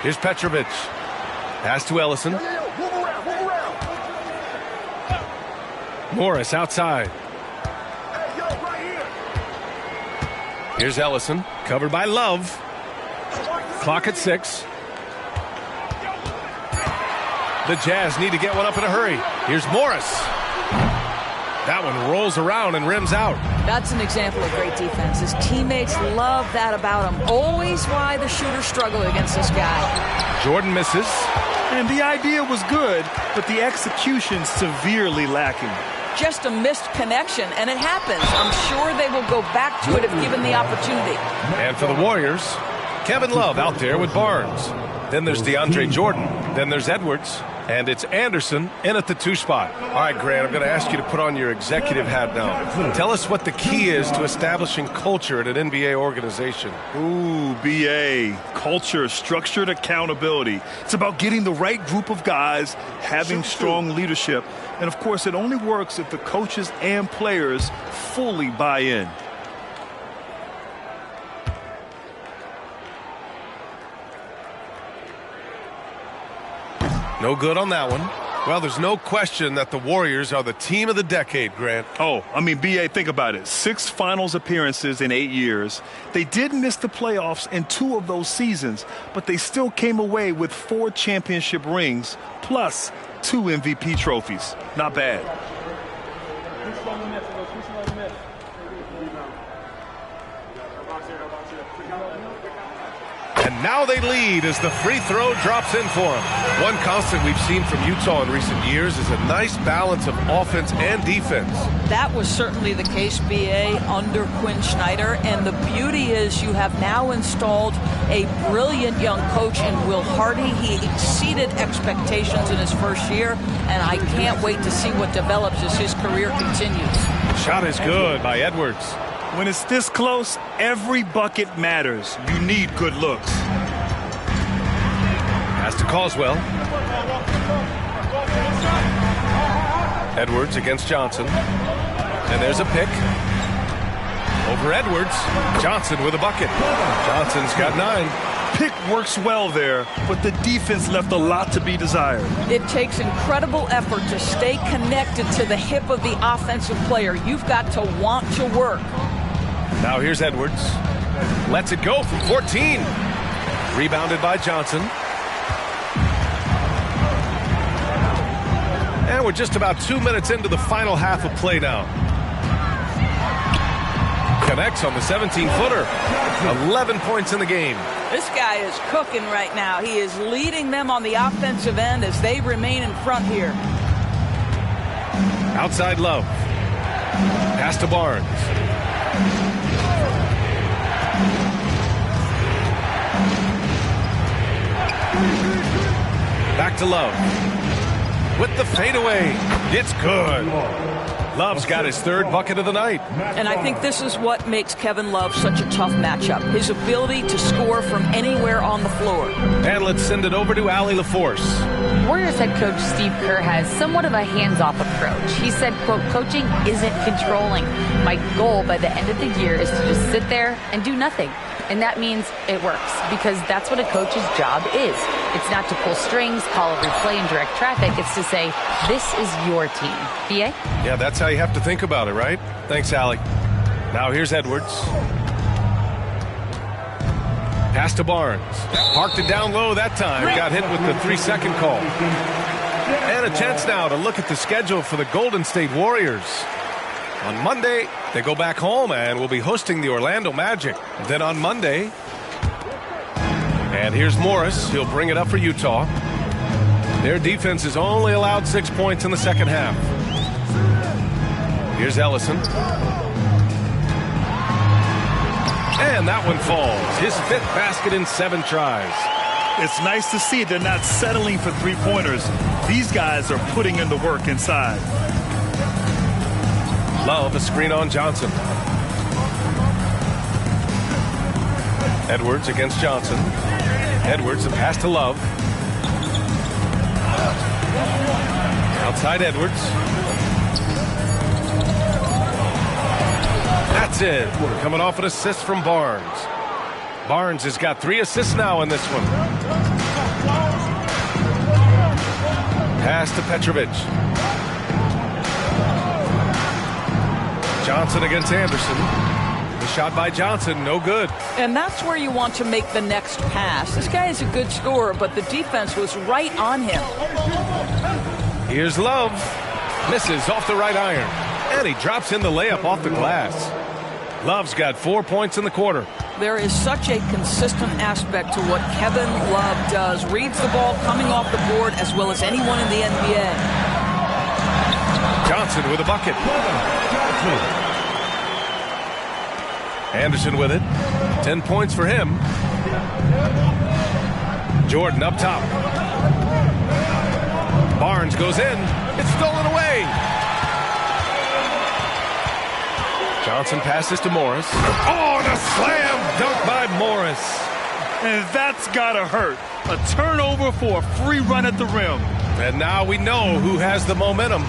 Here's Petrovic. Pass to Ellison. Morris outside. Here's Ellison. Covered by Love. Clock at 6. The Jazz need to get one up in a hurry. Here's Morris. That one rolls around and rims out. That's an example of great defense. His teammates love that about him. Always why the shooters struggle against this guy. Jordan misses. And the idea was good, but the execution severely lacking. Just a missed connection, and it happens. I'm sure they will go back to it if given the opportunity. And for the Warriors, Kevin Love out there with Barnes. Then there's DeAndre Jordan. Then there's Edwards. And it's Anderson in at the 2 spot. All right, Grant, I'm going to ask you to put on your executive hat now. Tell us what the key is to establishing culture at an NBA organization. Ooh, BA. Culture, structured accountability. It's about getting the right group of guys, having strong leadership. And, of course, it only works if the coaches and players fully buy in. No good on that one. Well, there's no question that the Warriors are the team of the decade, Grant. Oh, I mean, BA, think about it. 6 finals appearances in 8 years. They did miss the playoffs in 2 of those seasons, but they still came away with 4 championship rings plus 2 MVP trophies. Not bad. And now they lead as the free throw drops in for them. One constant we've seen from Utah in recent years is a nice balance of offense and defense. That was certainly the case, BA, under Quinn Snyder. And the beauty is you have now installed a brilliant young coach in Will Hardy. He exceeded expectations in his first year, and I can't wait to see what develops as his career continues. Shot is good by Edwards. When it's this close, every bucket matters. You need good looks. Pass to Causwell. Edwards against Johnson. And there's a pick. Over Edwards. Johnson with a bucket. Johnson's got 9. Pick works well there, but the defense left a lot to be desired. It takes incredible effort to stay connected to the hip of the offensive player. You've got to want to work. Now here's Edwards. Lets it go from 14. Rebounded by Johnson. And we're just about 2 minutes into the final half of play now. Connects on the 17-footer. 11 points in the game. This guy is cooking right now. He is leading them on the offensive end as they remain in front here. Outside Love. Pass to Barnes. Back to Love. With the fadeaway. It's good. Love's got his 3rd bucket of the night. And I think this is what makes Kevin Love such a tough matchup. His ability to score from anywhere on the floor. And let's send it over to Allie LaForce. Warriors head coach Steve Kerr has somewhat of a hands-off approach. He said, quote, coaching isn't controlling. My goal by the end of the year is to just sit there and do nothing. And that means it works, because that's what a coach's job is. It's not to pull strings, call a replay, and direct traffic. It's to say, this is your team. BA? Yeah, that's how you have to think about it, right? Thanks, Allie. Now here's Edwards. Pass to Barnes. Parked it down low that time. Got hit with the 3-second call. And a chance now to look at the schedule for the Golden State Warriors. On Monday, they go back home and will be hosting the Orlando Magic. Then on Monday, and here's Morris. He'll bring it up for Utah. Their defense has only allowed 6 points in the second half. Here's Ellison. And that one falls. His 5th basket in 7 tries. It's nice to see they're not settling for 3-pointers. These guys are putting in the work inside. Love a screen on Johnson. Edwards against Johnson. Edwards, a pass to Love. Outside Edwards. That's it. Coming off an assist from Barnes. Barnes has got 3 assists now in this one. Pass to Petrovic. Johnson against Anderson. The shot by Johnson, no good. And that's where you want to make the next pass. This guy is a good scorer, but the defense was right on him. Here's Love. Misses off the right iron. And he drops in the layup off the glass. Love's got 4 points in the quarter. There is such a consistent aspect to what Kevin Love does. Reads the ball coming off the board as well as anyone in the NBA. Johnson with a bucket. Anderson with it. 10 points for him. Jordan up top. Barnes goes in. It's stolen away. Johnson passes to Morris. Oh, and a slam dunk by Morris. And that's gotta hurt. A turnover for a free run at the rim. And now we know who has the momentum.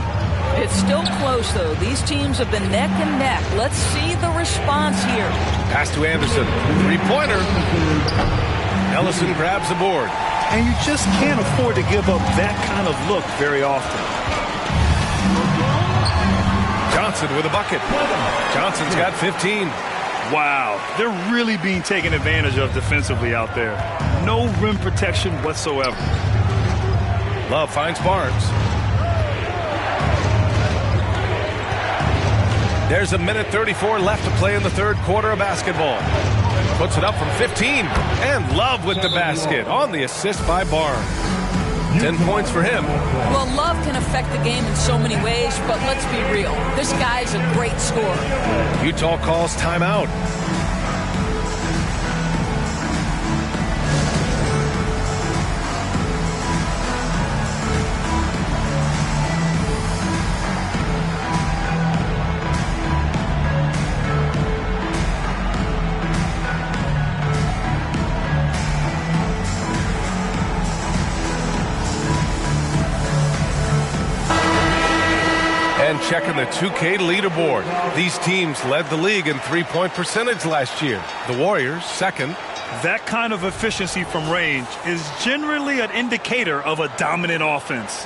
It's still close, though. These teams have been neck and neck. Let's see the response here. Pass to Anderson. Three-pointer. Ellison grabs the board. And you just can't afford to give up that kind of look very often. Johnson with a bucket. Johnson's got 15. Wow, they're really being taken advantage of defensively out there. No rim protection whatsoever. Love finds Barnes. There's 1:34 left to play in the third quarter of basketball. Puts it up from 15. And Love with the basket on the assist by Barnes. 10 points for him. Well, Love can affect the game in so many ways, but let's be real. This guy's a great scorer. Utah calls timeout. And checking the 2K leaderboard. These teams led the league in three-point percentage last year. The Warriors, second. That kind of efficiency from range is generally an indicator of a dominant offense.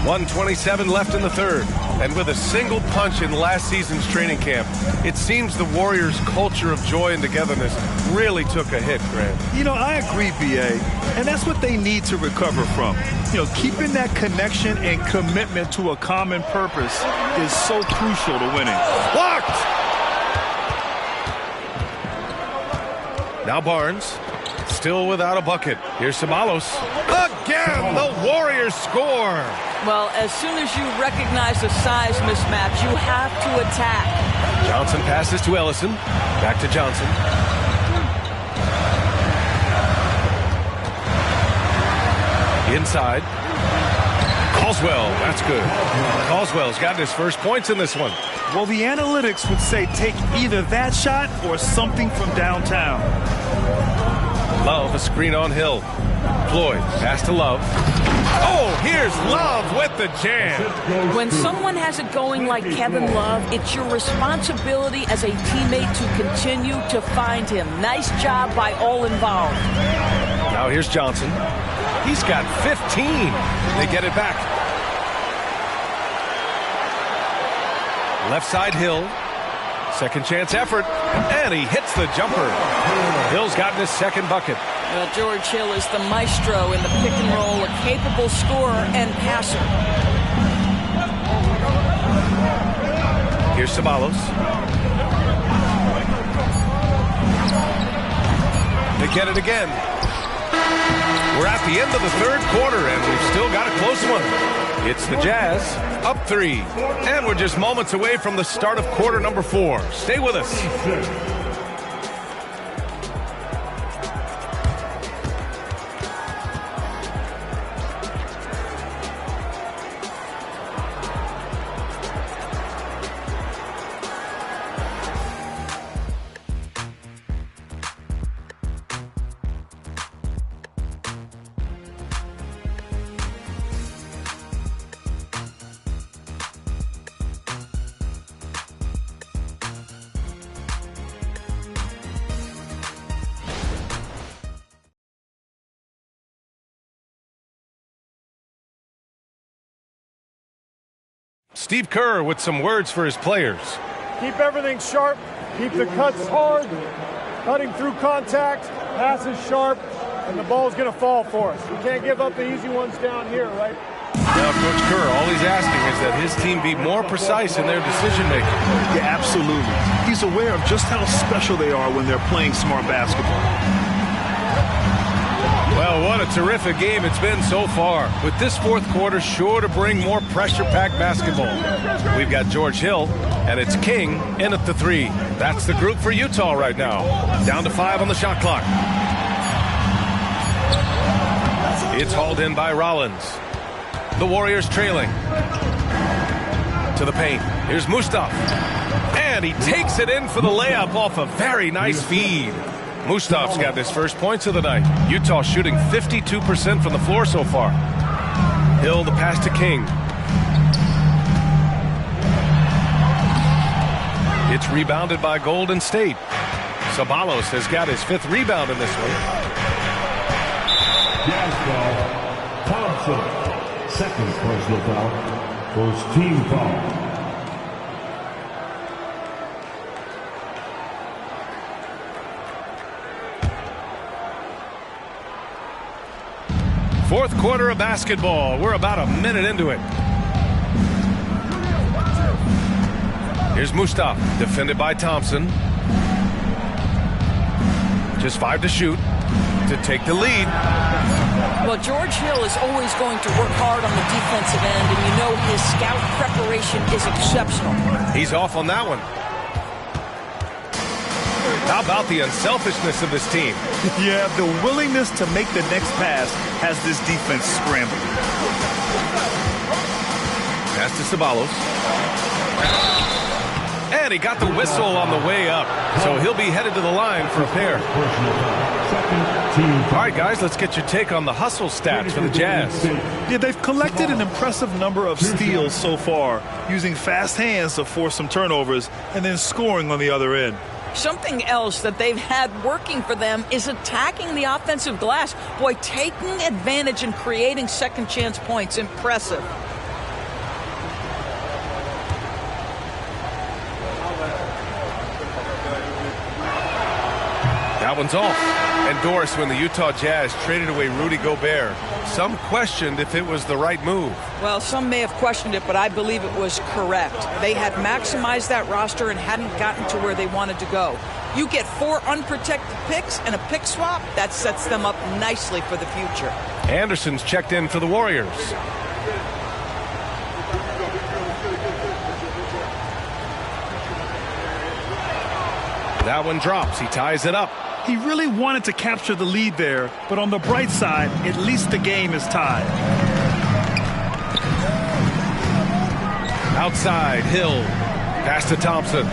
.127 left in the third. And with a single punch in last season's training camp, it seems the Warriors' culture of joy and togetherness really took a hit, Grant. You know, I agree, B.A., and that's what they need to recover from. You know, keeping that connection and commitment to a common purpose is so crucial to winning. Blocked! Now Barnes, still without a bucket. Here's Ceballos. Again, the Warriors score! Well, as soon as you recognize the size mismatch, you have to attack. Johnson passes to Ellison. Back to Johnson. Inside. Caldwell, that's good. Caldwell's gotten his first points in this one. Well, the analytics would say take either that shot or something from downtown. Love, a screen on Hill. Floyd, pass to Love. Oh, here's Love with the jam. When someone has it going like Kevin Love, it's your responsibility as a teammate to continue to find him. Nice job by all involved. Now here's Johnson. He's got 15. They get it back. Left side Hill. Second chance effort. And he hits the jumper. Hill's gotten his second bucket. Well, George Hill is the maestro in the pick and roll, a capable scorer and passer. Here's Ceballos. They get it again. We're at the end of the third quarter, and we've still got a close one. It's the Jazz, up 3. And we're just moments away from the start of quarter number 4. Stay with us. Steve Kerr with some words for his players. Keep everything sharp. Keep the cuts hard. Cutting through contact. Passes sharp. And the ball's going to fall for us. We can't give up the easy ones down here, right? Now, Coach Kerr, all he's asking is that his team be more precise in their decision-making. Yeah, absolutely. He's aware of just how special they are when they're playing smart basketball. Well, what a terrific game it's been so far. With this fourth quarter sure to bring more pressure-packed basketball. We've got George Hill, and it's King in at the 3. That's the group for Utah right now. Down to 5 on the shot clock. It's hauled in by Rollins. The Warriors trailing. To the paint. Here's Mustaf. And he takes it in for the layup off a very nice feed. Mustaf's got his first points of the night. Utah shooting 52% from the floor so far. Hill the pass to King. It's rebounded by Golden State. Ceballos has got his 5th rebound in this one. Jazz foul. Thompson. Second personal foul. First team foul. Fourth quarter of basketball. We're about a minute into it. Here's Mustaf, defended by Thompson. Just 5 to shoot to take the lead. Well, George Hill is always going to work hard on the defensive end, and you know his scout preparation is exceptional. He's off on that one. How about the unselfishness of this team? Yeah, the willingness to make the next pass has this defense scrambling. Pass to Ceballos. And he got the whistle on the way up. So he'll be headed to the line for a pair. All right, guys, let's get your take on the hustle stats for the Jazz. Yeah, they've collected an impressive number of steals so far, using fast hands to force some turnovers and then scoring on the other end. Something else that they've had working for them is attacking the offensive glass. Boy, taking advantage and creating second chance points. Impressive. That one's off. And Doris, when the Utah Jazz traded away Rudy Gobert, some questioned if it was the right move. Well, some may have questioned it, but I believe it was correct. They had maximized that roster and hadn't gotten to where they wanted to go. You get 4 unprotected picks and a pick swap, that sets them up nicely for the future. Anderson's checked in for the Warriors. That one drops. He ties it up. He really wanted to capture the lead there, but on the bright side, at least the game is tied. Outside, Hill. Pass to Thompson.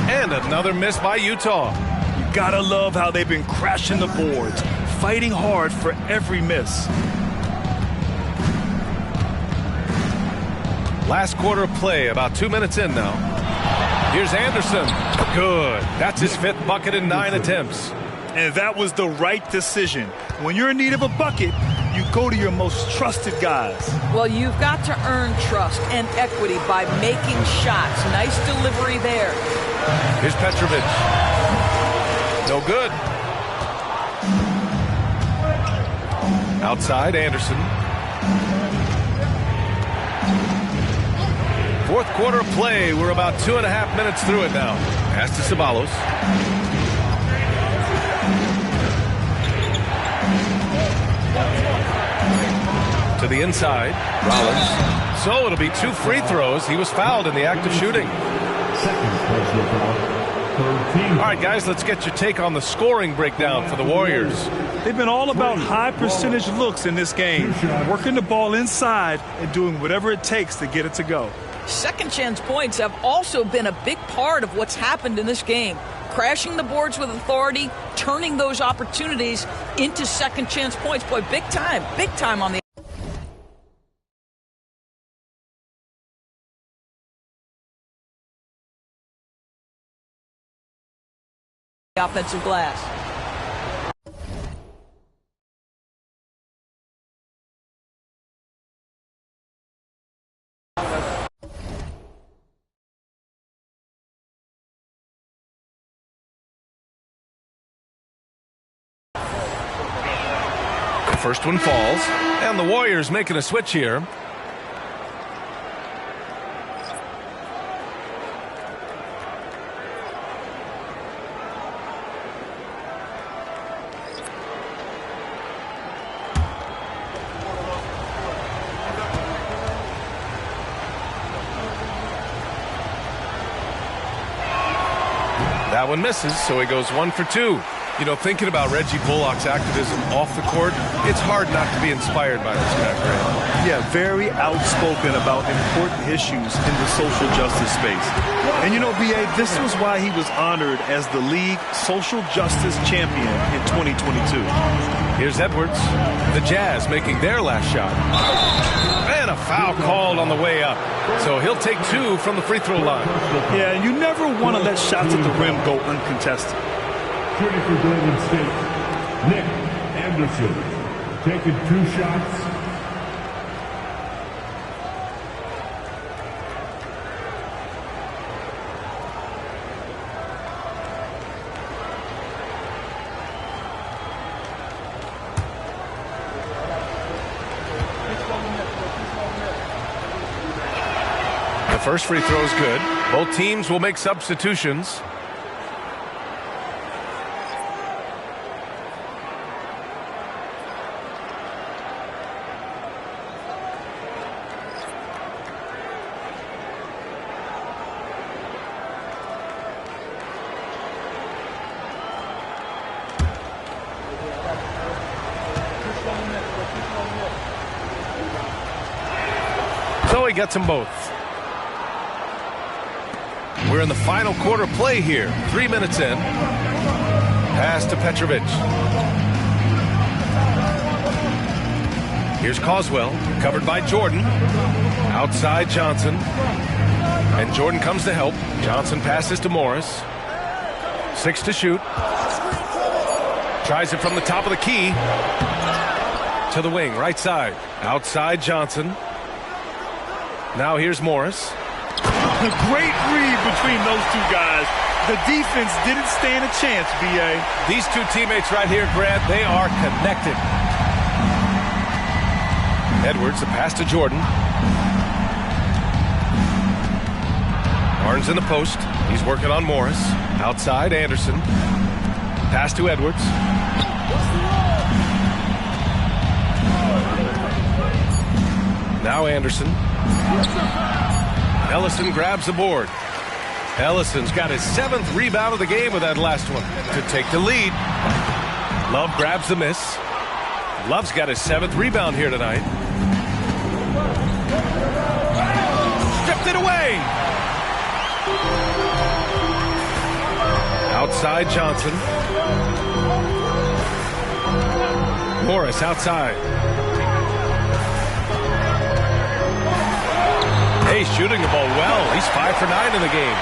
And another miss by Utah. You gotta love how they've been crashing the boards, fighting hard for every miss. Last quarter of play, about 2 minutes in now. Here's Anderson. Good. That's his 5th bucket in 9 attempts. And that was the right decision. When you're in need of a bucket, you go to your most trusted guys. Well, you've got to earn trust and equity by making shots. Nice delivery there. Here's Petrovic. No good. Outside, Anderson. Fourth quarter of play. We're about 2.5 minutes through it now. Pass to Ceballos. To the inside. Rollins. So it'll be 2 free throws. He was fouled in the act of shooting. Second personal foul. All right, guys, let's get your take on the scoring breakdown for the Warriors. They've been all about high percentage looks in this game, working the ball inside and doing whatever it takes to get it to go. Second chance points have also been a big part of what's happened in this game. Crashing the boards with authority, turning those opportunities into second chance points. Boy, big time on the offensive glass. First one falls, and the Warriors making a switch here. That one misses, so he goes 1 for 2. You know, thinking about Reggie Bullock's activism off the court, it's hard not to be inspired by this guy, Grant. Yeah, very outspoken about important issues in the social justice space. And you know, B.A., this was why he was honored as the league social justice champion in 2022. Here's Edwards. The Jazz making their last shot. And a foul called on the way up. So he'll take 2 from the free throw line. Yeah, and you never want to let shots at the rim go uncontested. Shooting for Golden State, Nick Anderson, taking 2 shots. The first free throw is good. Both teams will make substitutions. So he gets them both. We're in the final quarter play here. 3 minutes in. Pass to Petrovic. Here's Coswell, covered by Jordan. Outside Johnson. And Jordan comes to help. Johnson passes to Morris. 6 to shoot. Tries it from the top of the key. To the wing, right side. Outside Johnson. Now here's Morris. A great read between those 2 guys. The defense didn't stand a chance, B.A. These 2 teammates right here, Grant, they are connected. Edwards, the pass to Jordan. Barnes in the post. He's working on Morris. Outside, Anderson. Pass to Edwards. Now Anderson. Ellison grabs the board. Ellison's got his 7th rebound of the game with that last one to take the lead. Love grabs the miss. Love's got his 7th rebound here tonight. Stripped it away. Outside Johnson. Morris outside. Hey, shooting the ball well. He's 5 for 9 in the game.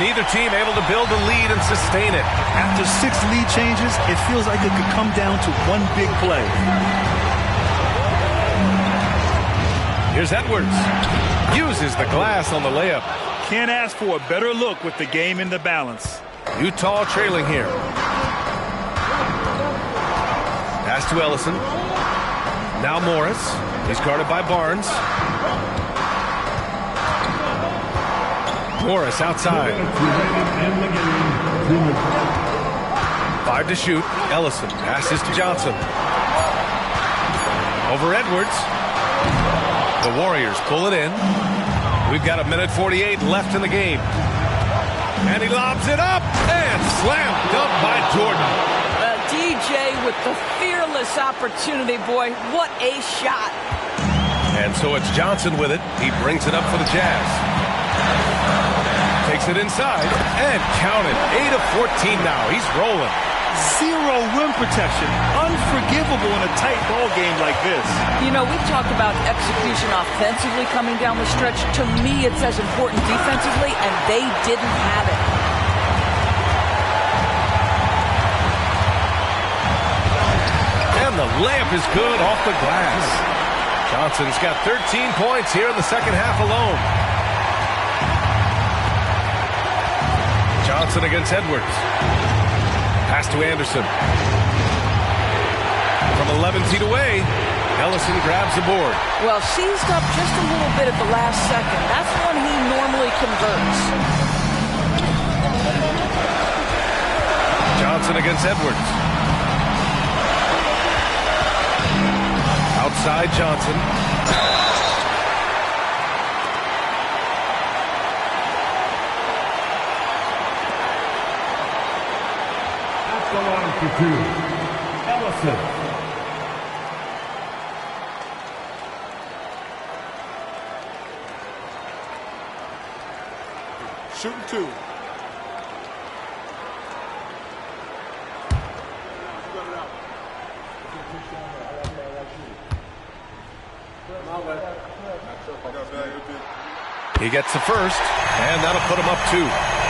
Neither team able to build a lead and sustain it. After 6 lead changes, it feels like it could come down to one big play. Here's Edwards. Uses the glass on the layup. Can't ask for a better look with the game in the balance. Utah trailing here. Pass to Ellison. Now Morris. He's guarded by Barnes. Morris outside. 5 to shoot. Ellison passes to Johnson. Over Edwards. The Warriors pull it in. We've got 1:48 left in the game. And he lobs it up. And slam dunk by Jordan. DJ with the fearless opportunity, boy. What a shot. And so it's Johnson with it. He brings it up for the Jazz. Takes it inside and counted. 8 of 14 now. He's rolling. 0 rim protection. Unforgivable in a tight ball game like this. You know, we've talked about execution offensively coming down the stretch. To me, it's as important defensively, and they didn't have it. And the layup is good off the glass. Johnson's got 13 points here in the second half alone. Johnson against Edwards. Pass to Anderson. From 11 feet away. Ellison grabs the board. Well, seized up just a little bit at the last second. That's when he normally converts. Johnson against Edwards. Outside Johnson. At the line for two, Ellison. Shooting two. He gets the first, and that'll put him up 2.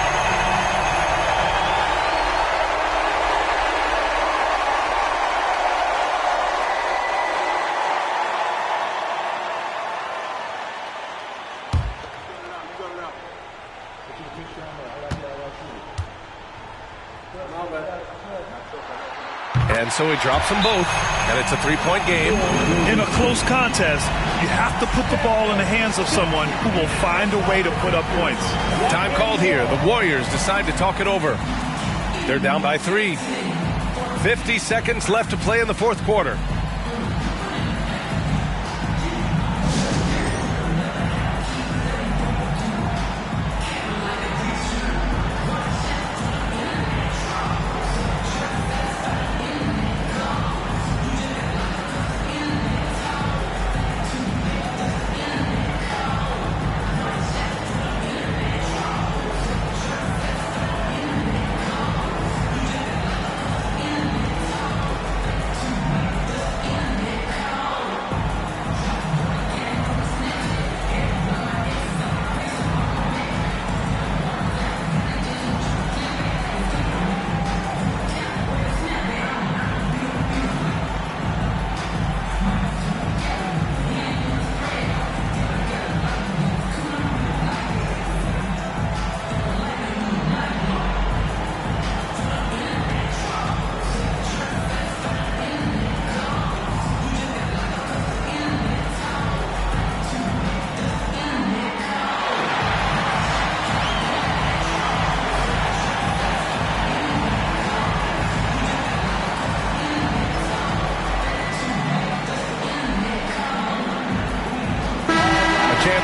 And so he drops them both, and it's a 3-point game. In a close contest, you have to put the ball in the hands of someone who will find a way to put up points. Time called here. The Warriors decide to talk it over. They're down by 3. 50 seconds left to play in the fourth quarter.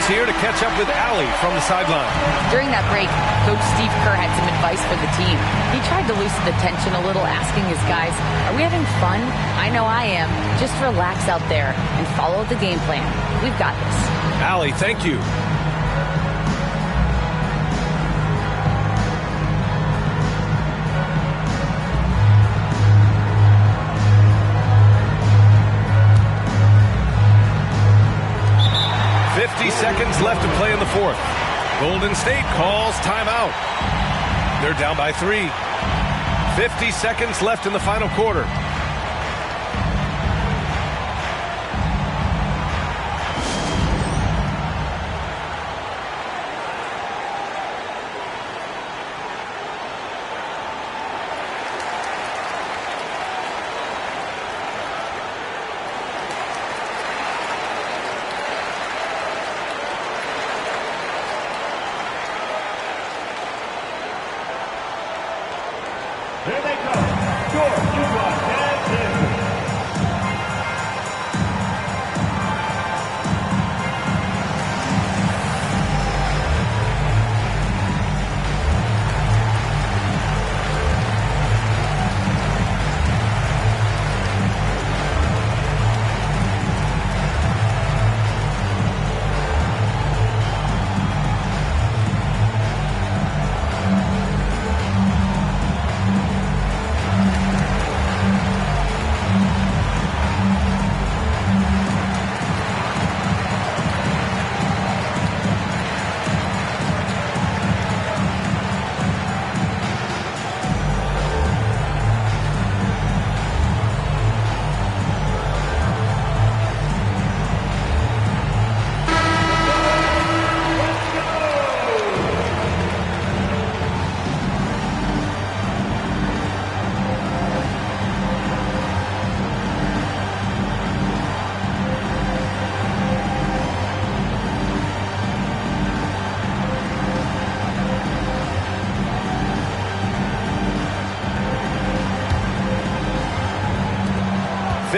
Here to catch up with Allie from the sideline. During that break, Coach Steve Kerr had some advice for the team. He tried to loosen the tension a little, asking his guys, are we having fun? I know I am. Just relax out there and follow the game plan. We've got this. Allie, thank you. 50 seconds left to play in the fourth. Golden State calls timeout. They're down by 3. 50 seconds left in the final quarter. Here they come. George, you got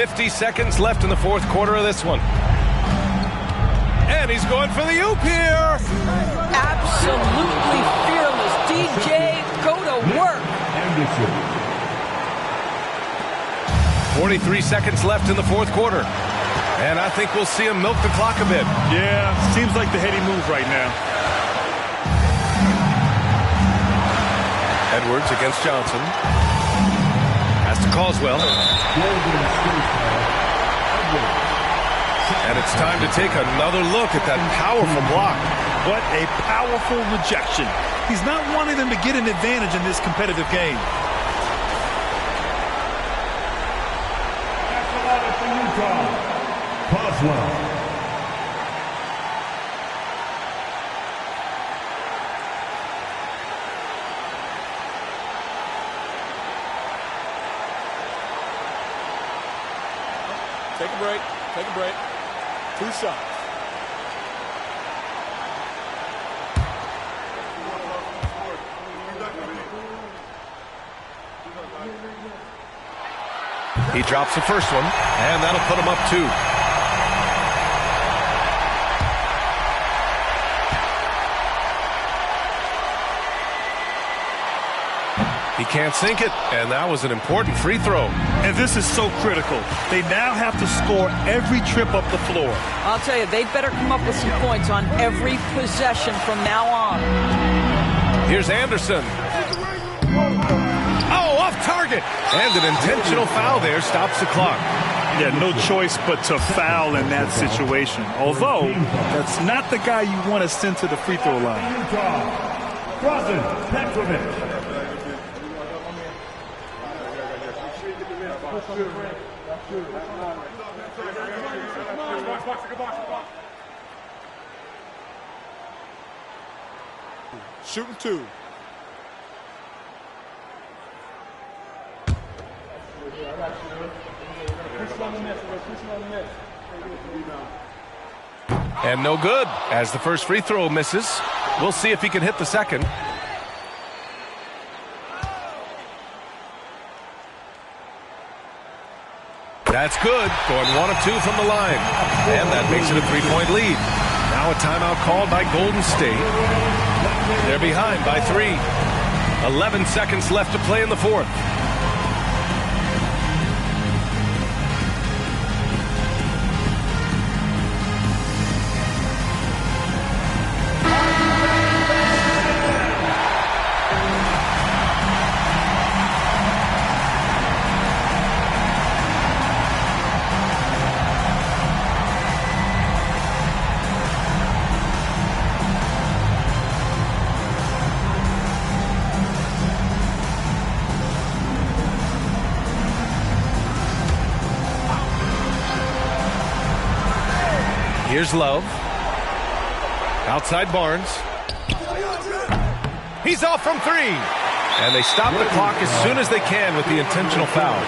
50 seconds left in the fourth quarter of this one. And he's going for the oop here. Absolutely fearless. DJ, go to work. 43 seconds left in the fourth quarter. And I think we'll see him milk the clock a bit. Yeah, seems like the heady move right now. Edwards against Johnson. Pass to Caldwell. And it's time to take another look at that powerful block. What a powerful rejection. He's not wanting them to get an advantage in this competitive game. That's a lot for Utah. Caldwell. Take a break. Take a break. 2 shots. He drops the first one, and that'll put him up 2. He can't sink it, and that was an important free throw. And this is so critical. They now have to score every trip up the floor. I'll tell you, they'd better come up with some points on every possession from now on. Here's Anderson. Oh, off target. And an intentional foul there stops the clock. Yeah, no choice but to foul in that situation. Although, that's not the guy you want to send to the free throw line. Utah. Drazen Petrovic. Shooting 2. And no good, as the first free throw misses. We'll see if he can hit the second. That's good, going 1 of 2 from the line. And that makes it a 3-point lead. Now a timeout called by Golden State. They're behind by 3. 11 seconds left to play in the fourth. Here's Love. Outside Barnes. He's off from 3. And they stop the clock as soon as they can with the intentional foul.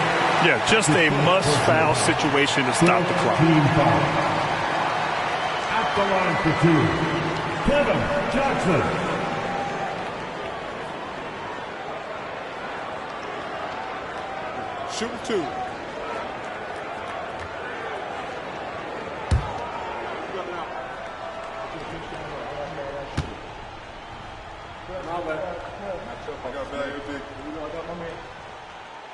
Yeah, just a must-foul situation to stop the clock. Team foul. At the line for 2. Kevin Johnson. Shooting 2.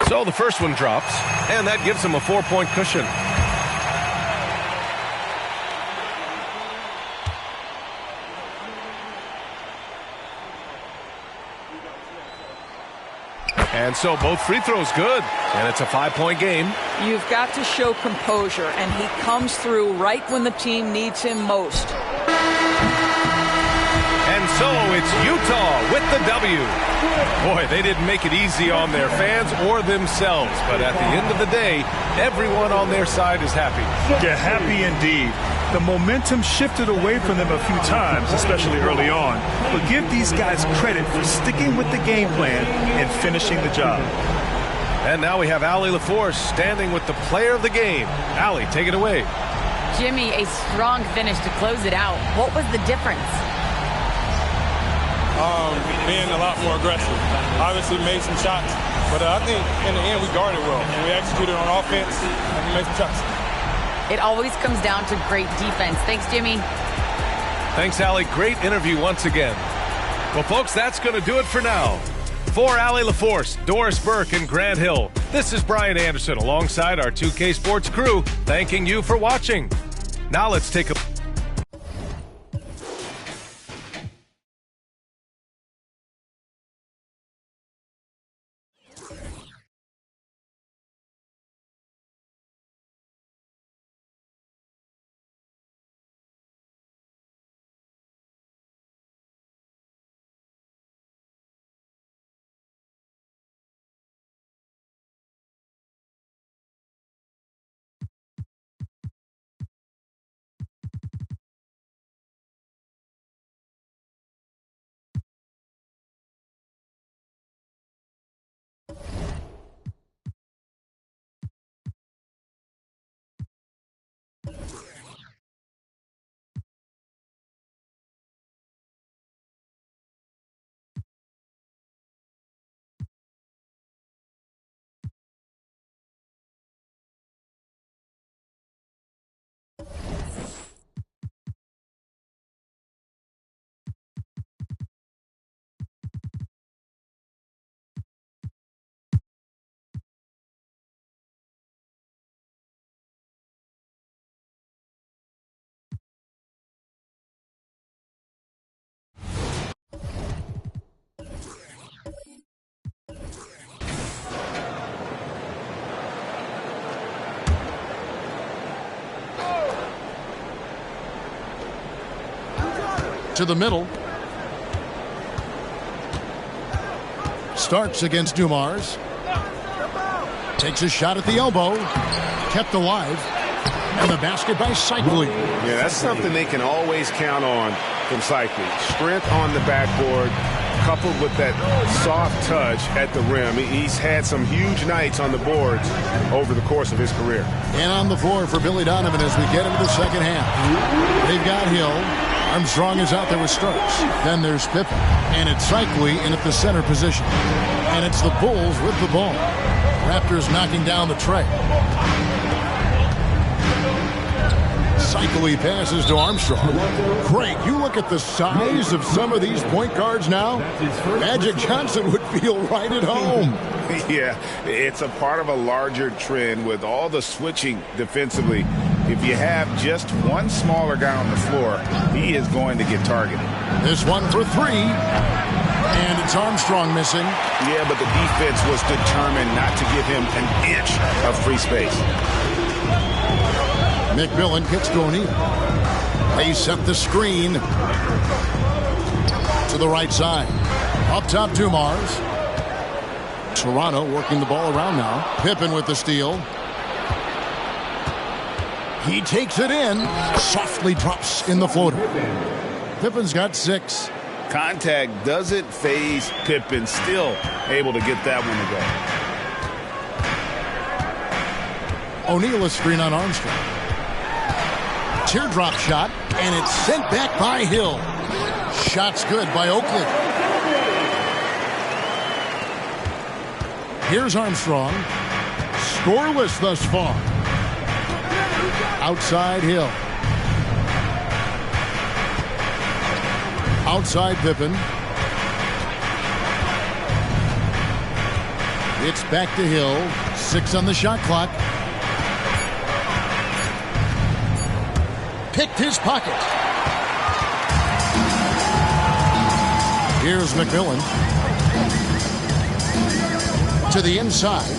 So the first one drops, and that gives him a 4-point cushion. And so both free throws good, and it's a 5-point game. You've got to show composure, and he comes through right when the team needs him most. And so it's Utah with the W. Boy, they didn't make it easy on their fans or themselves, but at the end of the day, everyone on their side is happy. Yeah, happy indeed. The momentum shifted away from them a few times, especially early on. But give these guys credit for sticking with the game plan and finishing the job. And now we have Allie LaForce standing with the player of the game. Allie, take it away. Jimmy, a strong finish to close it out. What was the difference? Being a lot more aggressive. Obviously made some shots, But I think in the end we guarded well. And we executed on offense and we made some shots. It always comes down to great defense. Thanks, Jimmy. Thanks, Allie. Great interview once again. Well, folks, that's going to do it for now. For Allie LaForce, Doris Burke, and Grant Hill, this is Brian Anderson alongside our 2K Sports crew, thanking you for watching. Now let's take a... To the middle. Starks against Dumars. Takes a shot at the elbow. Kept alive. And the basket by Cycli. Yeah, that's something they can always count on from Cycli. Strength on the backboard, coupled with that soft touch at the rim. He's had some huge nights on the boards over the course of his career. And on the floor for Billy Donovan as we get into the second half. They've got Hill. Armstrong is out there with Starks. Then there's Pippen. And it's Cycli in at the center position. And it's the Bulls with the ball. Raptors knocking down the tray. Cycli passes to Armstrong. Great. You look at the size of some of these point guards now. Magic Johnson would feel right at home. Yeah, it's a part of a larger trend with all the switching defensively. If you have just one smaller guy on the floor, he is going to get targeted. This one for three. And it's Armstrong missing. Yeah, but the defense was determined not to give him an inch of free space. McMillan kicks to O'Neal. They set the screen to the right side. Up top, Dumars. Toronto working the ball around now. Pippen with the steal. He takes it in. Softly drops in the floater. Pippen's got 6. Contact doesn't phase Pippen. Still able to get that one to go. O'Neal a screen on Armstrong. Teardrop shot, and it's sent back by Hill. Shot's good by Oakley. Here's Armstrong. Scoreless thus far. Outside Hill. Outside Pippen. It's back to Hill. 6 on the shot clock. Picked his pocket. Here's McMillan. To the inside.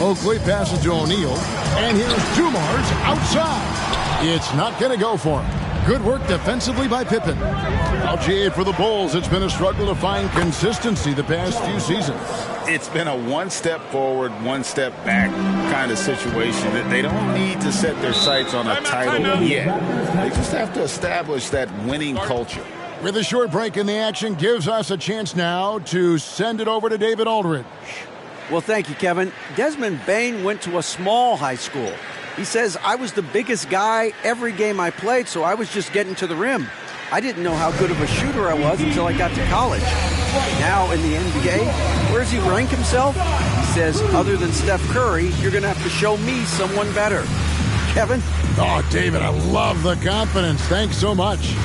Oakley passes to O'Neal. And here's Dumars outside. It's not going to go for him. Good work defensively by Pippen. LGA for the Bulls. It's been a struggle to find consistency the past few seasons. It's been a one step forward, one step back kind of situation. That they don't need to set their sights on a title yet. They just have to establish that winning culture. With a short break in the action, gives us a chance now to send it over to David Aldridge. Well, thank you, Kevin. Desmond Bane went to a small high school. He says, I was the biggest guy every game I played, so I was just getting to the rim. I didn't know how good of a shooter I was until I got to college. Now in the NBA, where does he rank himself? He says, other than Steph Curry, you're going to have to show me someone better. Kevin? Oh, David, I love the confidence. Thanks so much.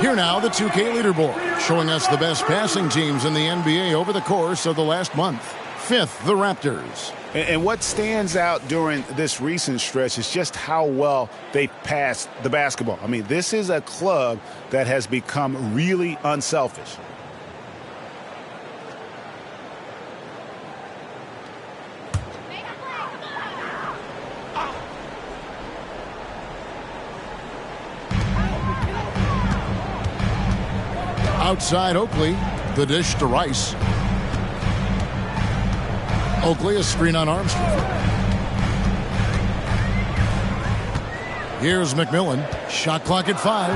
Here now, the 2K leaderboard, showing us the best passing teams in the NBA over the course of the last month. Fifth, the Raptors. And what stands out during this recent stretch is just how well they passed the basketball. I mean, this is a club that has become really unselfish. Outside Oakley, the dish to Rice. Oakley, a screen on Armstrong. Here's McMillan. Shot clock at 5.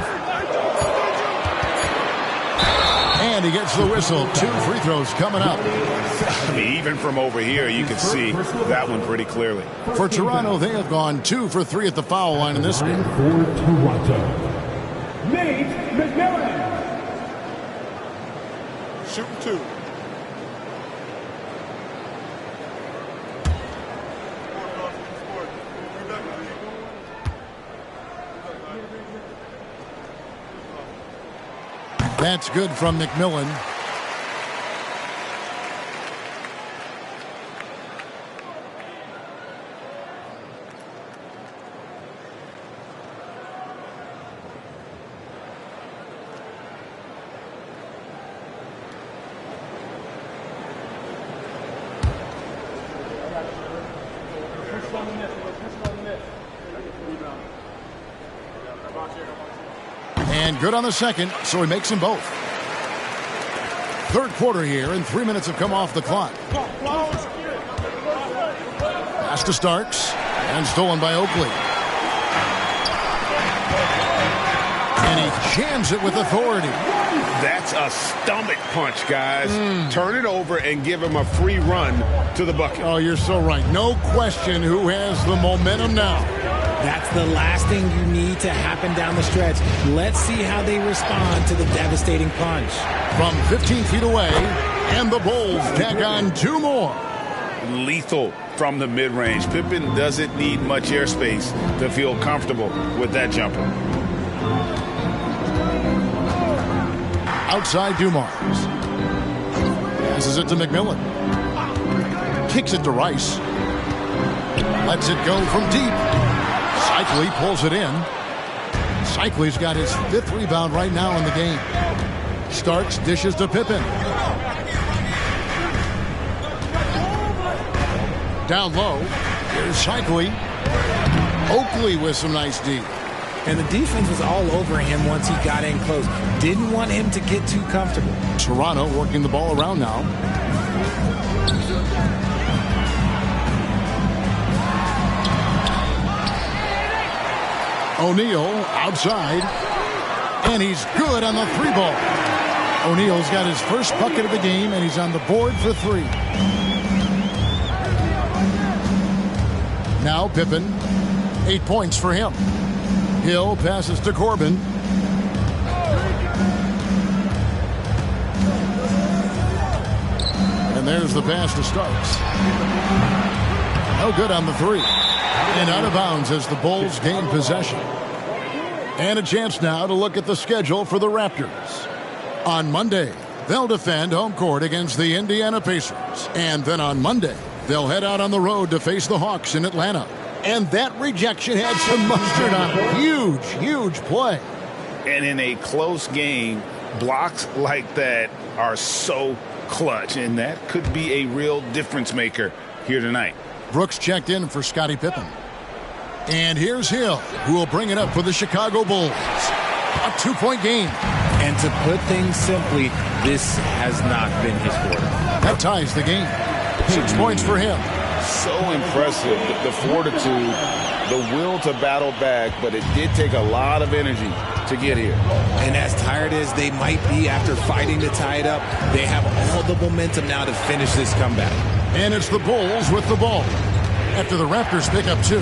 And he gets the whistle. 2 free throws coming up. I mean, even from over here, you can see that one pretty clearly. For Toronto, they have gone 2 for 3 at the foul line in this game. For Toronto, Nate McMillan. Shooting 2. That's good from McMillan. And good on the second, so he makes them both. Third quarter here, and 3 minutes have come off the clock. Pass to Starks, and stolen by Oakley. And he jams it with authority. That's a stomach punch, guys. Turn it over and give him a free run to the bucket. Oh, you're so right. No question who has the momentum now. That's the last thing you need to happen down the stretch. Let's see how they respond to the devastating punch. From 15 feet away, and the Bulls tack on 2 more. Lethal from the mid-range. Pippen doesn't need much airspace to feel comfortable with that jumper. Outside Dumars. Passes it to McMillan. Kicks it to Rice. Lets it go from deep. Cycli pulls it in. Cycli's got his 5th rebound right now in the game. Starks dishes to Pippen. Down low. Here's Cycli. Oakley with some nice D. And the defense was all over him once he got in close. Didn't want him to get too comfortable. Toronto working the ball around now. O'Neal outside, and he's good on the 3 ball. O'Neal's got his first bucket of the game, and he's on the board for 3. Now Pippen, 8 points for him. Hill passes to Corbin. And there's the pass to Starks. No good on the 3. And out of bounds as the Bulls gain possession. And a chance now to look at the schedule for the Raptors. On Monday, they'll defend home court against the Indiana Pacers. And then on Monday, they'll head out on the road to face the Hawks in Atlanta. And that rejection had some mustard on. Huge, huge play. And in a close game, blocks like that are so clutch, and that could be a real difference maker here tonight. Brooks checked in for Scottie Pippen. And here's Hill, who will bring it up for the Chicago Bulls. A 2-point game. And to put things simply, this has not been his quarter. That ties the game. 6 points for him. So impressive, the fortitude, the will to battle back, but it did take a lot of energy to get here. And as tired as they might be after fighting to tie it up, they have all the momentum now to finish this comeback. And it's the Bulls with the ball after the Raptors pick up 2.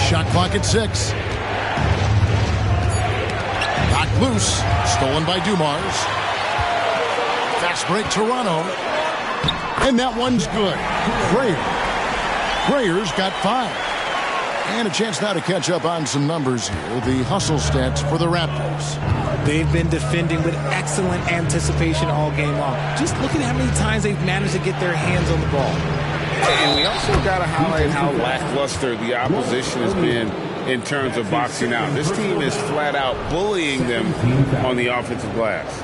Shot clock at 6. Knocked loose. Stolen by Dumars. Fast break Toronto. And that one's good. Grayer's got 5. And a chance now to catch up on some numbers here. The hustle stats for the Raptors. They've been defending with excellent anticipation all game long. Just look at how many times they've managed to get their hands on the ball. And we also got to highlight how lackluster the opposition has been in terms of boxing out. This team is flat out bullying them on the offensive glass.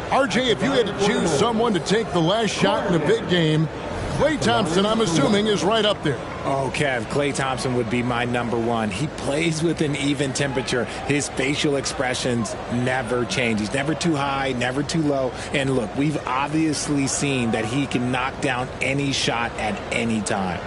RJ, if you had to choose someone to take the last shot in a big game, Klay Thompson, I'm assuming, is right up there. Oh, Kev, Klay Thompson would be my number 1. He plays with an even temperature. His facial expressions never change. He's never too high, never too low. And look, we've obviously seen that he can knock down any shot at any time.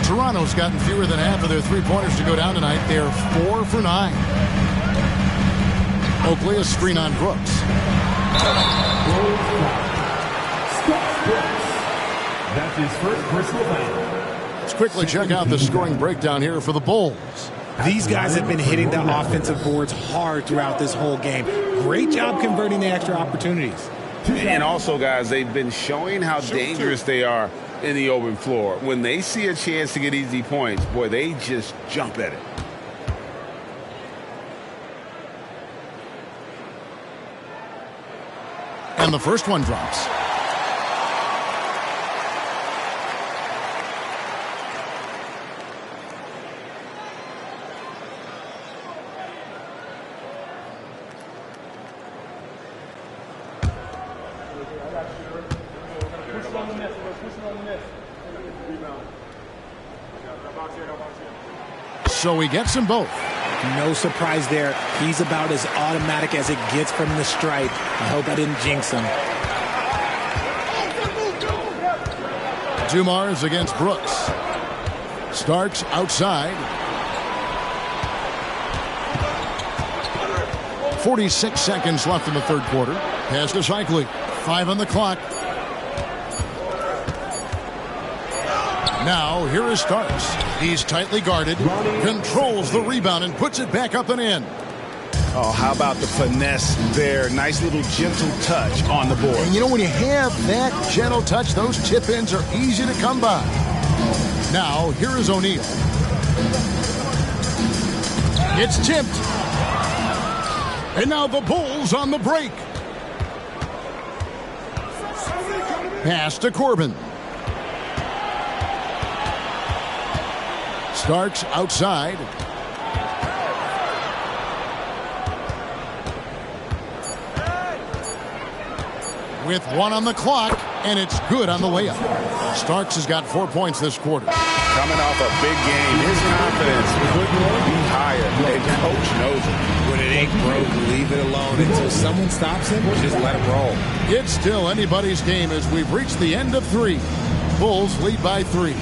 Toronto's gotten fewer than half of their 3-pointers to go down tonight. They're 4 for 9. Oakley, a screen on Brooks. That's his first personal foul. Let's quickly check out the scoring breakdown here for the Bulls. These guys have been hitting the offensive boards hard throughout this whole game. Great job converting the extra opportunities. And also, guys, they've been showing how dangerous they are in the open floor. When they see a chance to get easy points, boy, they just jump at it. And the first one drops. So he gets them both. No surprise there. He's about as automatic as it gets from the stripe. I hope I didn't jinx him. Dumars against Brooks. Starks outside. 46 seconds left in the third quarter. Pass to Shikely. 5 on the clock. Now, here is Starks. He's tightly guarded, controls the rebound, and puts it back up and in. Oh, how about the finesse there? Nice little gentle touch on the board. And you know, when you have that gentle touch, those tip-ins are easy to come by. Now, here is O'Neal. It's tipped. And now the Bulls on the break. Pass to Corbin. Starks outside. With 1 on the clock, and it's good on the way up. Starks has got 4 points this quarter. Coming off a big game, his confidence could be higher, and coach knows it. When it ain't broke, leave it alone until someone stops him, just let him roll. It's still anybody's game as we've reached the end of 3. Bulls lead by 3.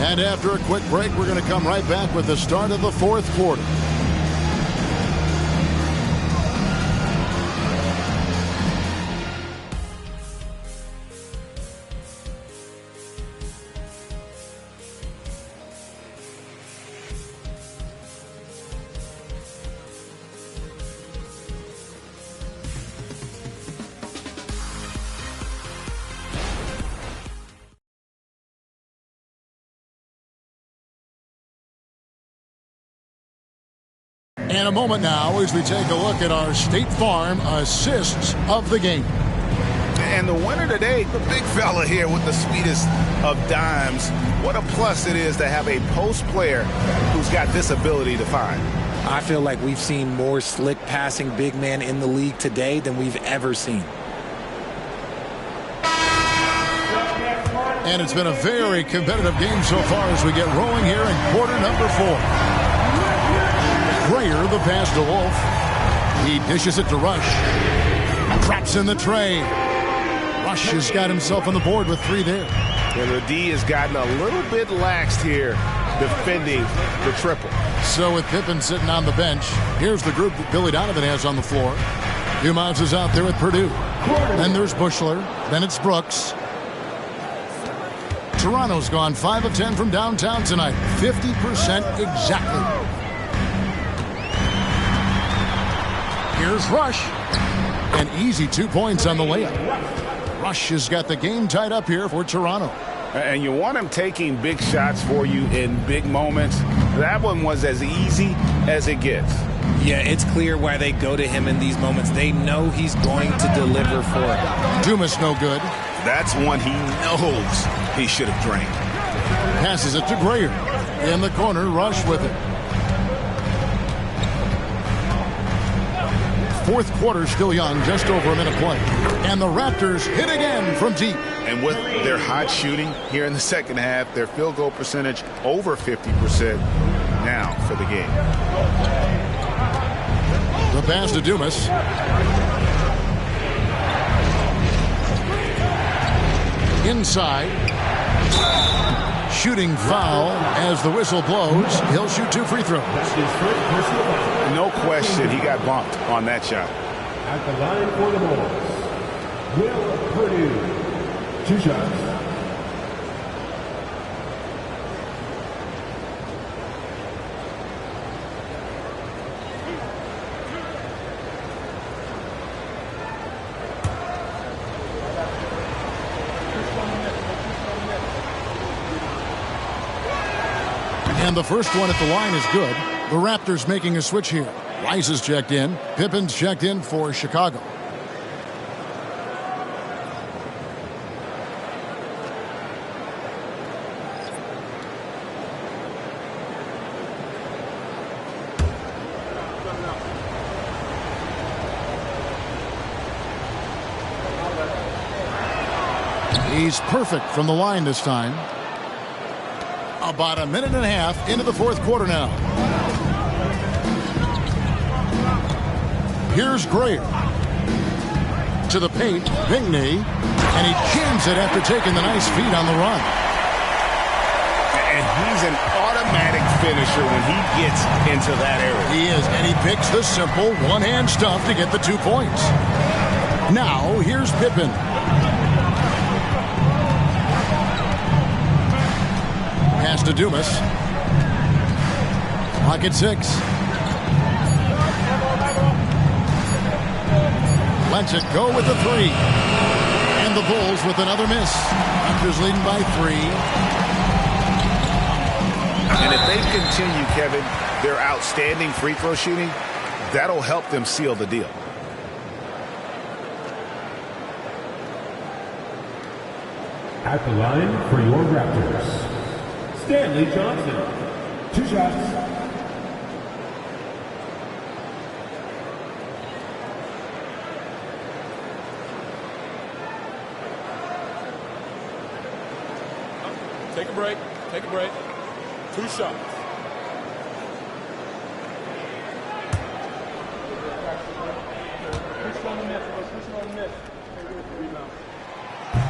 And after a quick break, we're going to come right back with the start of the fourth quarter. And a moment now as we take a look at our State Farm assists of the game. And the winner today, the big fella here with the sweetest of dimes. What a plus it is to have a post player who's got this ability to find. I feel like we've seen more slick passing big man in the league today than we've ever seen. And it's been a very competitive game so far as we get rolling here in quarter number 4. Grayer, the pass to Wolf. He dishes it to Rush. Traps in the tray. Rush has got himself on the board with 3 there. And the D has gotten a little bit laxed here defending the triple. So with Pippen sitting on the bench, here's the group that Billy Donovan has on the floor. Dumas is out there with Purdue. Then there's Bushler. Then it's Brooks. Toronto's gone 5 of 10 from downtown tonight. 50% exactly. Here's Rush. An easy 2 points on the layup. Rush has got the game tied up here for Toronto. And you want him taking big shots for you in big moments. That one was as easy as it gets. Yeah, it's clear why they go to him in these moments. They know he's going to deliver for it. Dumas no good. That's one he knows he should have drained. Passes it to Grayer. In the corner, Rush with it. Fourth quarter still young, just over a minute play. And the Raptors hit again from deep. And with their hot shooting here in the second half, their field goal percentage over 50% now for the game. The pass to Dumas. Inside. Shooting foul as the whistle blows. He'll shoot 2 free throws. No question he got bumped on that shot. At the line for the Bulls, Will Purdue. 2 shots. And the first one at the line is good. The Raptors making a switch here. Rice is checked in. Pippen's checked in for Chicago. He's perfect from the line this time. About a minute and a half into the fourth quarter now. Here's Grayer. To the paint, Pinckney. And he jams it after taking the nice feed on the run. And he's an automatic finisher when he gets into that area. He is, and he picks the simple one-hand stuff to get the 2 points. Now, here's Pippen. Pass to Dumas. Clock at 6. Lets it go with the 3. And the Bulls with another miss. Raptors leading by 3. And if they continue, Kevin, their outstanding free throw shooting, that'll help them seal the deal. At the line for your Raptors, Stanley Johnson. 2 shots. Take a break. Take a break. 2 shots.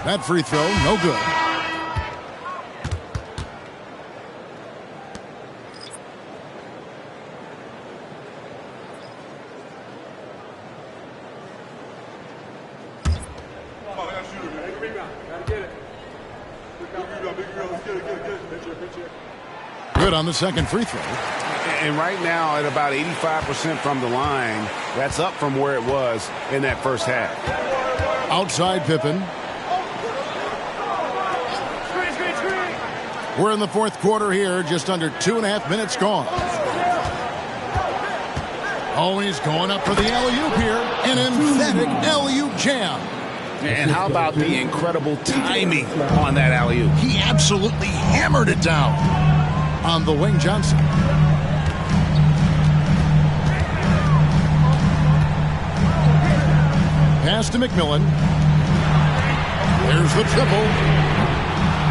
That free throw, no good. Good on the second free throw. And right now at about 85% from the line, that's up from where it was in that first half. Outside Pippen. We're in the fourth quarter here, just under 2.5 minutes gone. Oh, he's going up for the alley-oop here. An emphatic alley-oop jam. And how about the incredible timing on that alley-oop? He absolutely hammered it down on the wing. Johnson. Pass to McMillan. There's the triple.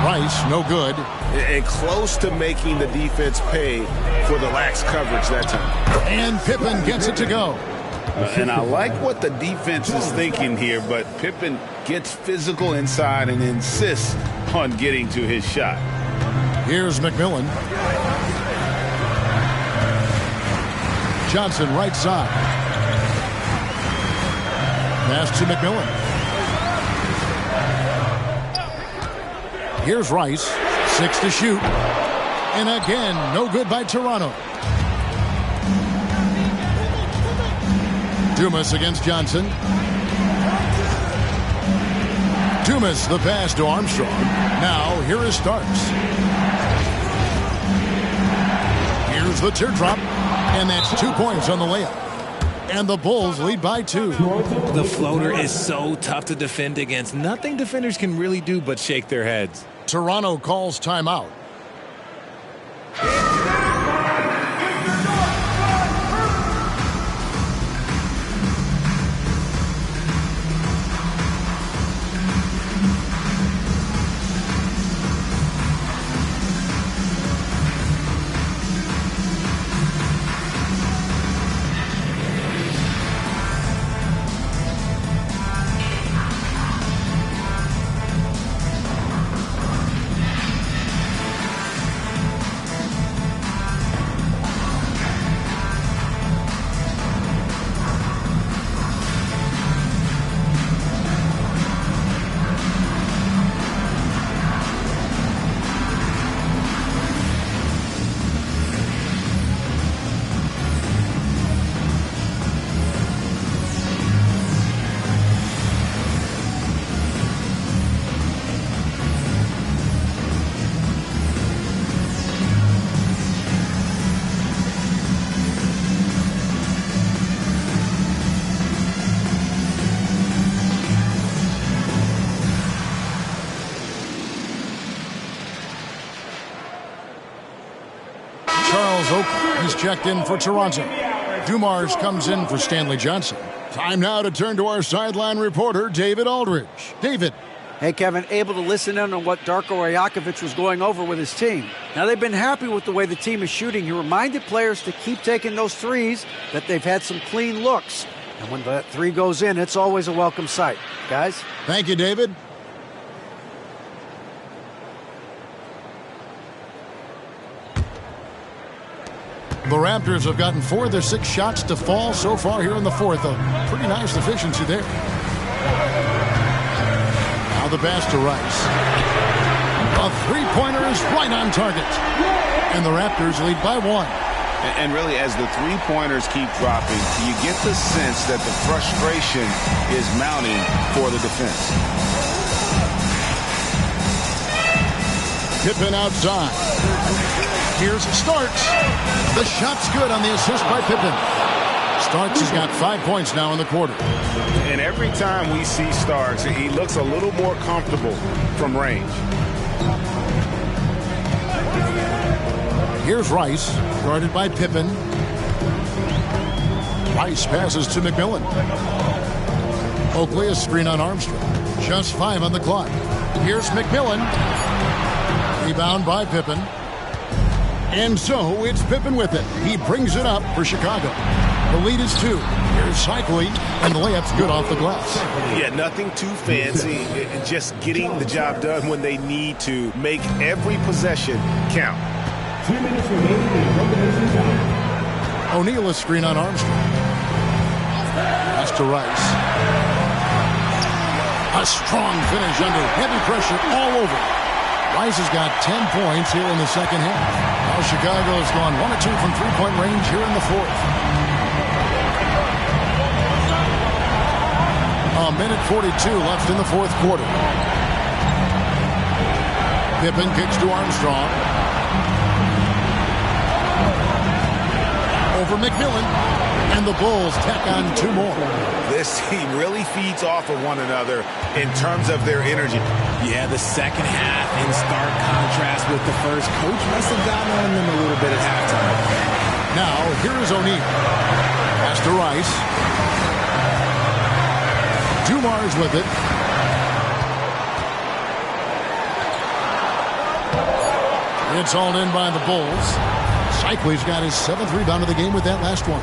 Rice, no good. And close to making the defense pay for the lax coverage that time. And Pippen gets it to go. And I like what the defense is thinking here, but Pippen gets physical inside and insists on getting to his shot. Here's McMillan. Johnson right side. Pass to McMillan. Here's Rice. 6 to shoot. And again, no good by Toronto. Dumas against Johnson. Dumas the pass to Armstrong. Now here is Starks. Here's the teardrop. And that's 2 points on the layup. And the Bulls lead by 2. The floater is so tough to defend against. Nothing defenders can really do but shake their heads. Toronto calls timeout. He's checked in for Toronto. Dumars comes in for Stanley Johnson. Time now to turn to our sideline reporter, David Aldridge. David. Hey, Kevin, able to listen in on what Darko Rajakovic was going over with his team. Now, they've been happy with the way the team is shooting. He reminded players to keep taking those threes, that they've had some clean looks. And when that three goes in, it's always a welcome sight. Guys? Thank you, David. The Raptors have gotten 4 of their 6 shots to fall so far here in the fourth. A pretty nice efficiency there. Now the pass to Rice. A three-pointer is right on target. And the Raptors lead by 1. And really, as the three-pointers keep dropping, you get the sense that the frustration is mounting for the defense. Pippen outside. Here's Starks. The shot's good on the assist by Pippen. Starks has got 5 points now in the quarter. And every time we see Starks, he looks a little more comfortable from range. Here's Rice, guarded by Pippen. Rice passes to McMillan. Oakley, a screen on Armstrong. Just 5 on the clock. Here's McMillan. Rebound by Pippen. And so it's Pippen with it. He brings it up for Chicago. The lead is 2. Here's Cycling, and the layup's good off the glass. Yeah, nothing too fancy. Just getting the job done when they need to. Make every possession count. 2 minutes remaining in regulation time. O'Neal, a screen on Armstrong. Pass to Rice. A strong finish under heavy pressure all over. Rice has got 10 points here in the second half. Now Chicago has gone 1 of 2 from three-point range here in the fourth. A minute 42 left in the fourth quarter. Pippen kicks to Armstrong. Over McMillan. And the Bulls tack on 2 more. This team really feeds off of one another in terms of their energy. Yeah, the second half in stark contrast with the first. Coach must have gotten on them a little bit at halftime. Now, here's O'Neal. Pass to Rice. Dumars with it. It's all in by the Bulls. Cycli's got his 7th rebound of the game with that last one.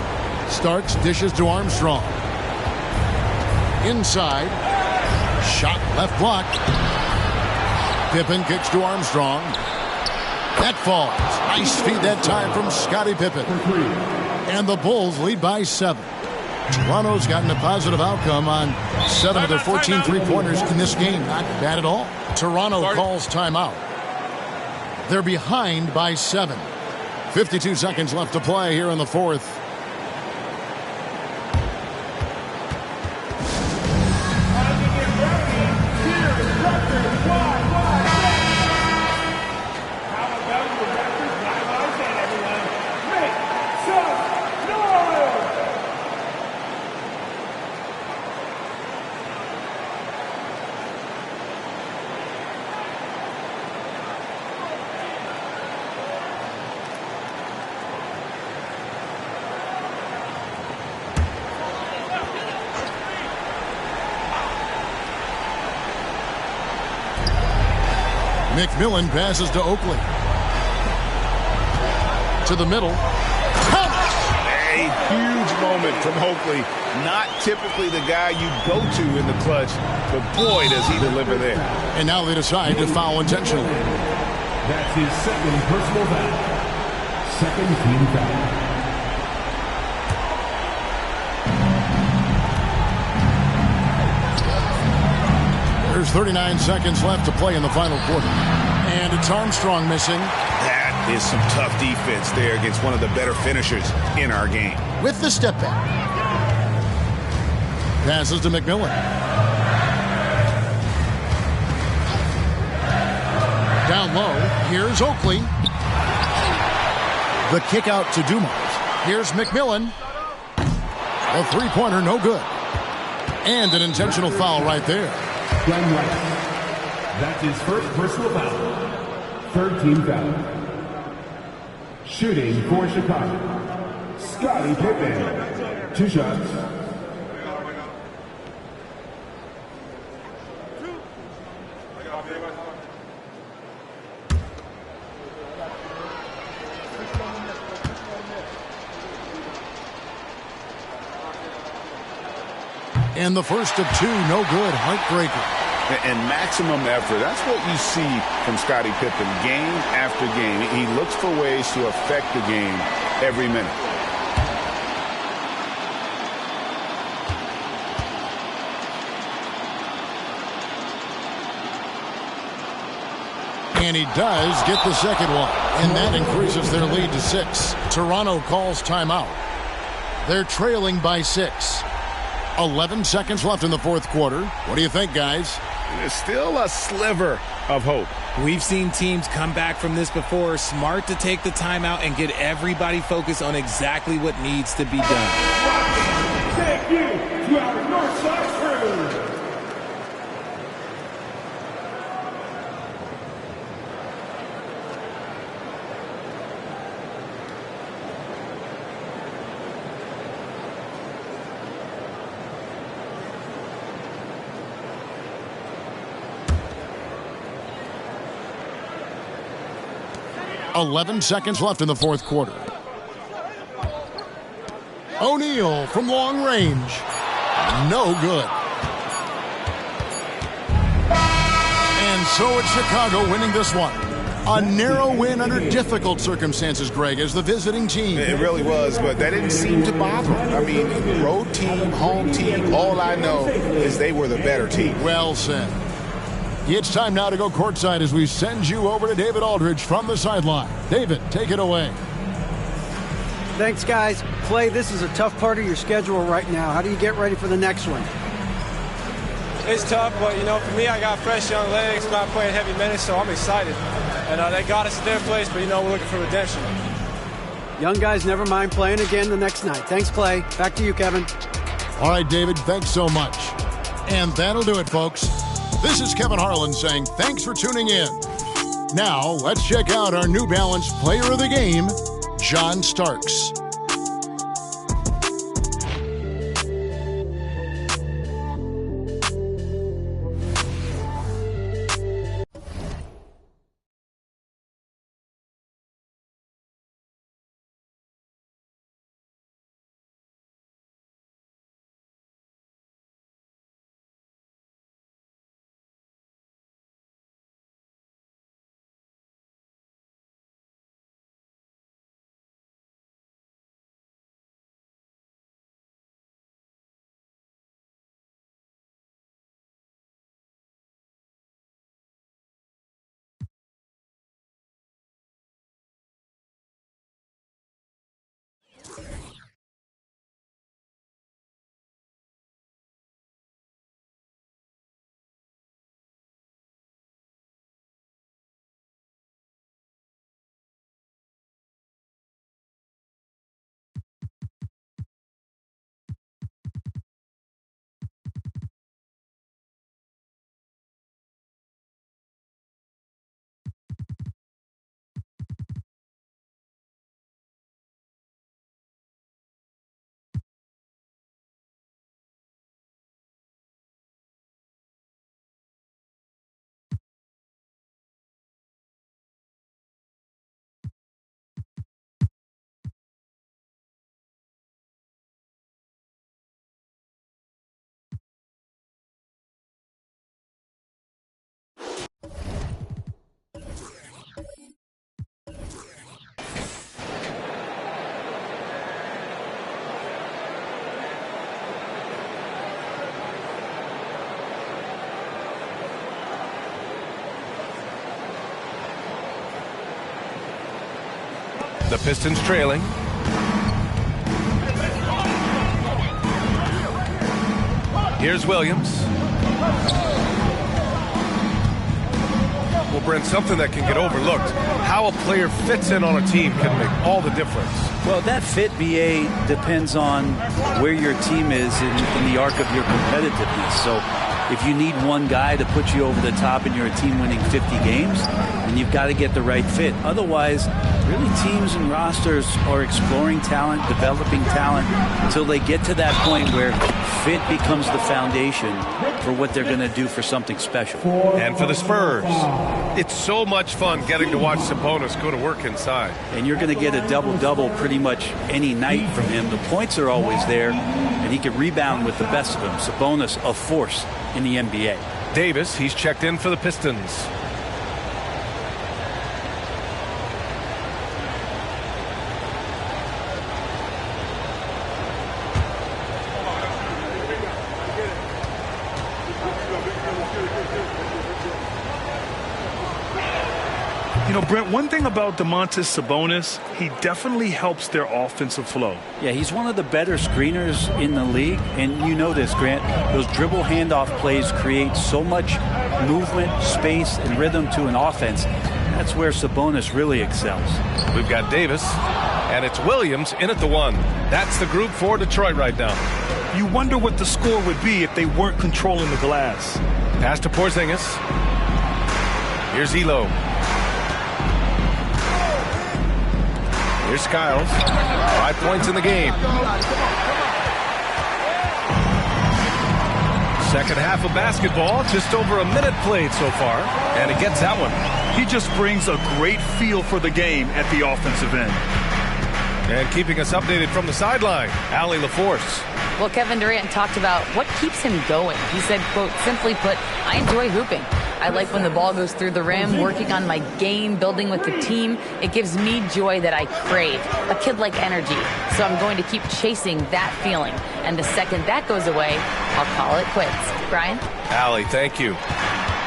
Starks, dishes to Armstrong. Inside. Shot left block. Pippen kicks to Armstrong. That falls. Nice feed that time from Scottie Pippen. And the Bulls lead by 7. Toronto's gotten a positive outcome on 7 of their 14 three-pointers in this game. Not bad at all. Toronto calls timeout. They're behind by 7. 52 seconds left to play here in the 4th. McMillan passes to Oakley. To the middle. A huge moment from Oakley. Not typically the guy you go to in the clutch, but boy, does he deliver there. And now they decide to foul intentionally. That's his 2nd personal foul. 2nd team foul. There's 39 seconds left to play in the final quarter. And it's Armstrong missing. That is some tough defense there against one of the better finishers in our game. With the step back. Passes to McMillan. Down low. Here's Oakley. The kick out to Dumars. Here's McMillan. A three-pointer, no good. And an intentional foul right there. Glenn Rice. That's his 1st personal foul. 3rd team foul. Shooting for Chicago, Scottie Pippen. 2 shots. And the first of 2, no good. Heartbreaker. And maximum effort. That's what you see from Scottie Pippen game after game. He looks for ways to affect the game every minute. And he does get the second one. And that increases their lead to 6. Toronto calls timeout. They're trailing by 6. 11 seconds left in the 4th quarter. What do you think, guys? There's still a sliver of hope. We've seen teams come back from this before. Smart to take the timeout and get everybody focused on exactly what needs to be done. Thank you to our Northside crew. .11 seconds left in the 4th quarter. O'Neal from long range. No good. And so it's Chicago winning this one. A narrow win under difficult circumstances, Greg, as the visiting team. It really was, but that didn't seem to bother them. I mean, road team, home team, all I know is they were the better team. Well said. It's time now to go courtside as we send you over to David Aldridge from the sideline. David, take it away. Thanks, guys. Clay, this is a tough part of your schedule right now. How do you get ready for the next one? It's tough, but, for me, I got fresh young legs, not playing heavy minutes, so I'm excited. And they got us to their place, but, we're looking for redemption. Young guys never mind playing again the next night. Thanks, Clay. Back to you, Kevin. All right, David, thanks so much. And that'll do it, folks. This is Kevin Harlan saying thanks for tuning in. Now, let's check out our New Balance player of the game, John Starks. The Pistons trailing. Here's Williams. Well, Brent, something that can get overlooked. How a player fits in on a team can make all the difference. Well, that fit, BA, depends on where your team is in the arc of your competitiveness. So if you need one guy to put you over the top and you're a team winning 50 games, then you've got to get the right fit. Otherwise, really teams and rosters are exploring talent, developing talent, until they get to that point where fit becomes the foundation for what they're going to do for something special. And for the Spurs, it's so much fun getting to watch Sabonis go to work inside. And you're going to get a double-double pretty much any night from him. The points are always there, and he can rebound with the best of them. Sabonis, a force in the NBA. Davis, he's checked in for the Pistons. You know, Brent, one thing about Domantas Sabonis, he definitely helps their offensive flow. Yeah, he's one of the better screeners in the league. And you know this, Grant. Those dribble handoff plays create so much movement, space, and rhythm to an offense. That's where Sabonis really excels. We've got Davis, and it's Williams in at the one. That's the group for Detroit right now. You wonder what the score would be if they weren't controlling the glass. Pass to Porzingis. Here's Elo. Here's Skiles. 5 points in the game. Second half of basketball, just over a minute played so far, and he gets that one. He just brings a great feel for the game at the offensive end. And keeping us updated from the sideline, Allie LaForce. Well, Kevin Durant talked about what keeps him going. He said, quote, simply put, I enjoy hooping. I like when the ball goes through the rim, working on my game, building with the team. It gives me joy that I crave, a kid-like energy. So I'm going to keep chasing that feeling. And the second that goes away, I'll call it quits. Brian? Allie, thank you.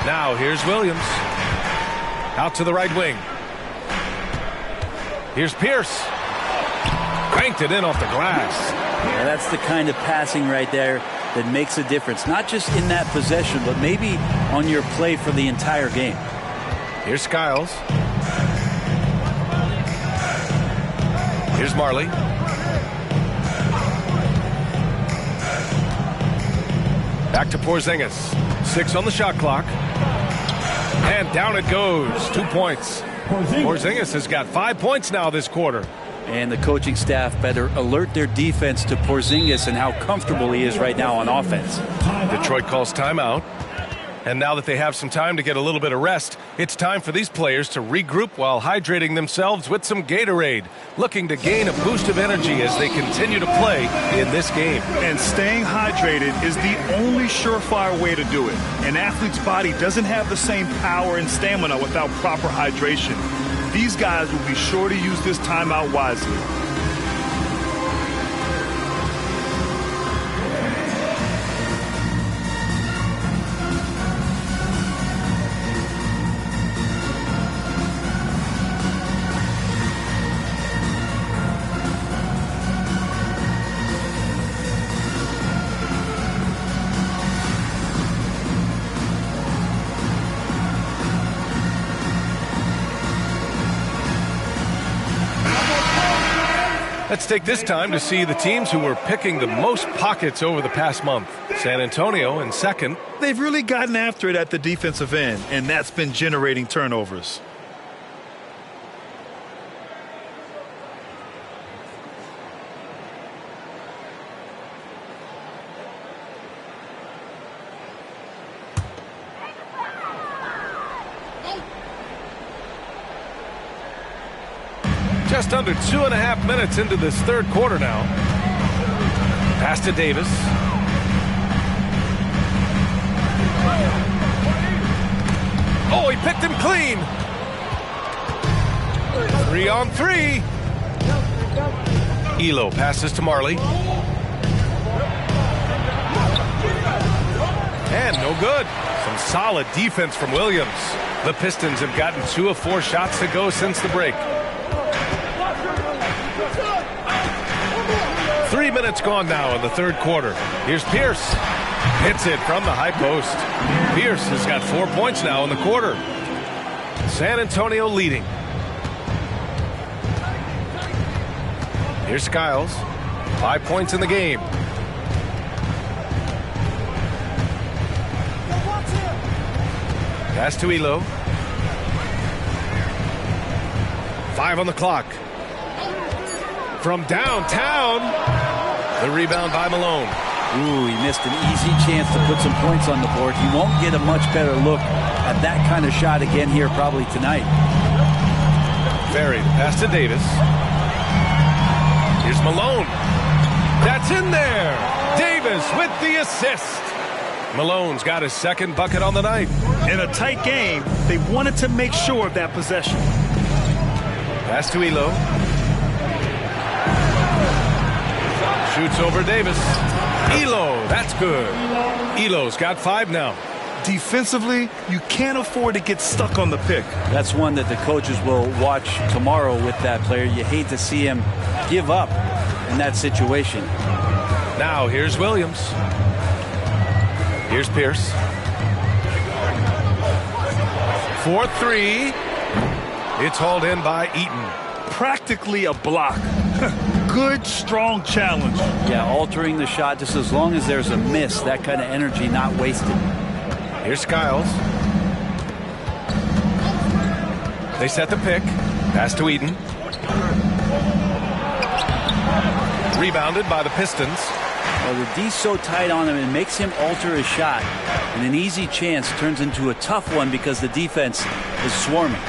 Now here's Williams. Out to the right wing. Here's Pierce. Cranked it in off the glass. Yeah, that's the kind of passing right there that makes a difference, not just in that possession, but maybe on your play for the entire game. Here's Skiles. Here's Marley. Back to Porzingis. 6 on the shot clock. And down it goes. 2 points. Porzingis has got 5 points now this quarter. And the coaching staff better alert their defense to Porzingis and how comfortable he is right now on offense. Detroit calls timeout. And now that they have some time to get a little bit of rest, it's time for these players to regroup while hydrating themselves with some Gatorade, looking to gain a boost of energy as they continue to play in this game. And staying hydrated is the only surefire way to do it. An athlete's body doesn't have the same power and stamina without proper hydration. These guys will be sure to use this timeout wisely. Let's take this time to see the teams who were picking the most pockets over the past month. San Antonio in second. They've really gotten after it at the defensive end, and that's been generating turnovers. Just under 2.5 minutes into this third quarter now. Pass to Davis. Oh, he picked him clean. 3 on 3. Elo passes to Marley. And no good. Some solid defense from Williams. The Pistons have gotten 2 of 4 shots to go since the break. 3 minutes gone now in the third quarter. Here's Pierce. Hits it from the high post. Pierce has got 4 points now in the quarter. San Antonio leading. Here's Skiles. 5 points in the game. Pass to Elo. 5 on the clock. From downtown, the rebound by Malone. Ooh, he missed an easy chance to put some points on the board. He won't get a much better look at that kind of shot again here probably tonight. Ferry, pass to Davis. Here's Malone. That's in there. Davis with the assist. Malone's got his second bucket on the night. In a tight game, they wanted to make sure of that possession. Pass to Elo. Shoots over Davis. Elo, that's good. Elo's got 5 now. Defensively, you can't afford to get stuck on the pick. That's one that the coaches will watch tomorrow with that player. You hate to see him give up in that situation. Now here's Williams. Here's Pierce. 4-3. It's hauled in by Eaton. Practically a block. Good, strong challenge. Yeah, altering the shot just as long as there's a miss. That kind of energy not wasted. Here's Skiles. They set the pick. Pass to Eaton. Rebounded by the Pistons. Well, the D's so tight on him, it makes him alter his shot. And an easy chance turns into a tough one because the defense is swarming.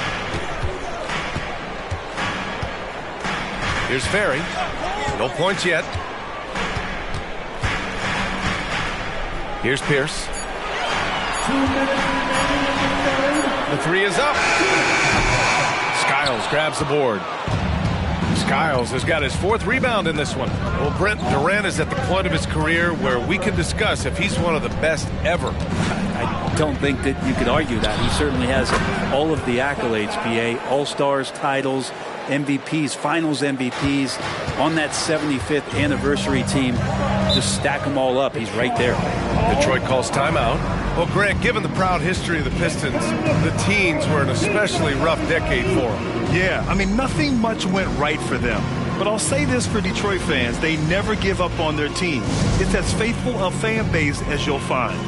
Here's Ferry. No points yet. Here's Pierce. The 3 is up. Skiles grabs the board. Skiles has got his 4th rebound in this one. Well, Brent, Durant is at the point of his career where we can discuss if he's one of the best ever. I don't think that you could argue that. He certainly has all of the accolades, PA. All-Stars, titles, MVPs, finals MVPs. On that 75th anniversary team, just stack them all up. He's right there. Detroit calls timeout. Well, Grant, given the proud history of the Pistons, the teens were an especially rough decade for them. Yeah, I mean, nothing much went right for them. But I'll say this for Detroit fans, they never give up on their team. It's as faithful a fan base as you'll find.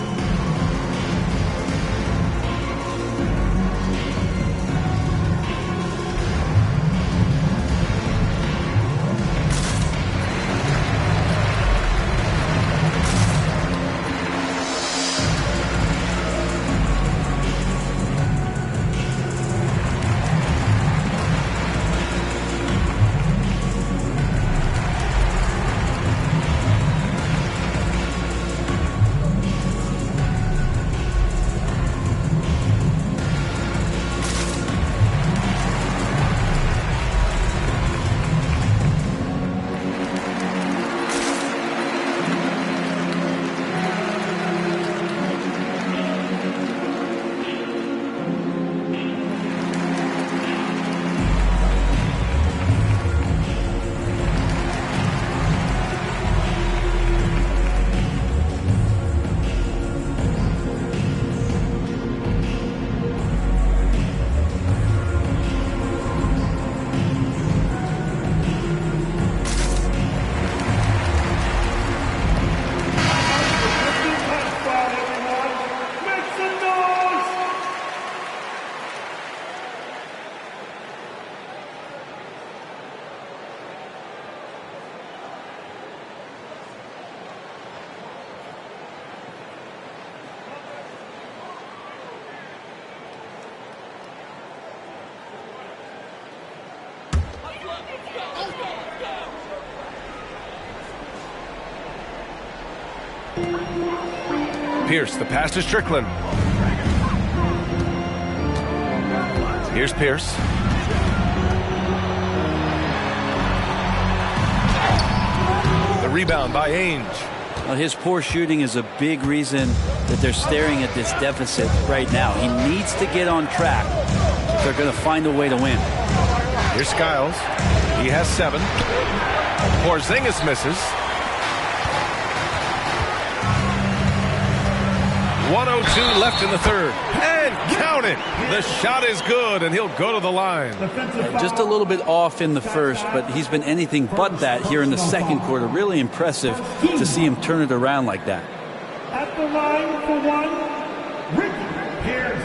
Pierce, the pass to Strickland. Here's Pierce. The rebound by Ainge. Well, his poor shooting is a big reason that they're staring at this deficit right now. He needs to get on track if they're going to find a way to win. Here's Skiles. He has 7. Porzingis misses. 1:02 left in the third. And count it. The shot is good, and he'll go to the line. Just a little bit off in the first, but he's been anything but that here in the second quarter. Really impressive to see him turn it around like that. At the line for one, Ricky Pierce.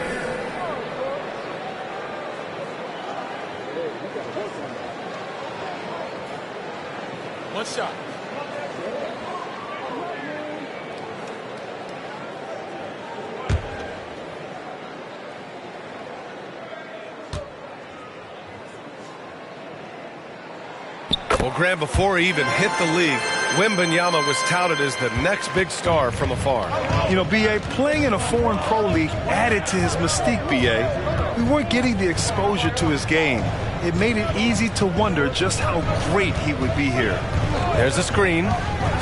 One shot. Well, Graham, before he even hit the league, Wembanyama was touted as the next big star from afar. You know, B.A., playing in a foreign pro league added to his mystique, B.A. We weren't getting the exposure to his game. It made it easy to wonder just how great he would be here. There's a screen.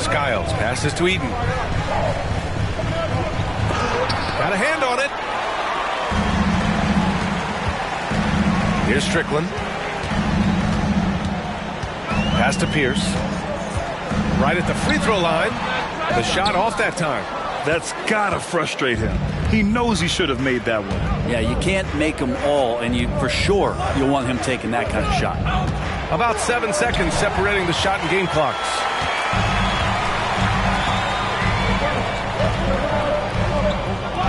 Skiles passes to Eaton. Got a hand on it. Here's Strickland. Pass to Pierce. Right at the free throw line. The shot off that time. That's gotta frustrate him. He knows he should have made that one. Yeah, you can't make them all, and for sure you'll want him taking that kind of shot. About 7 seconds separating the shot and game clocks.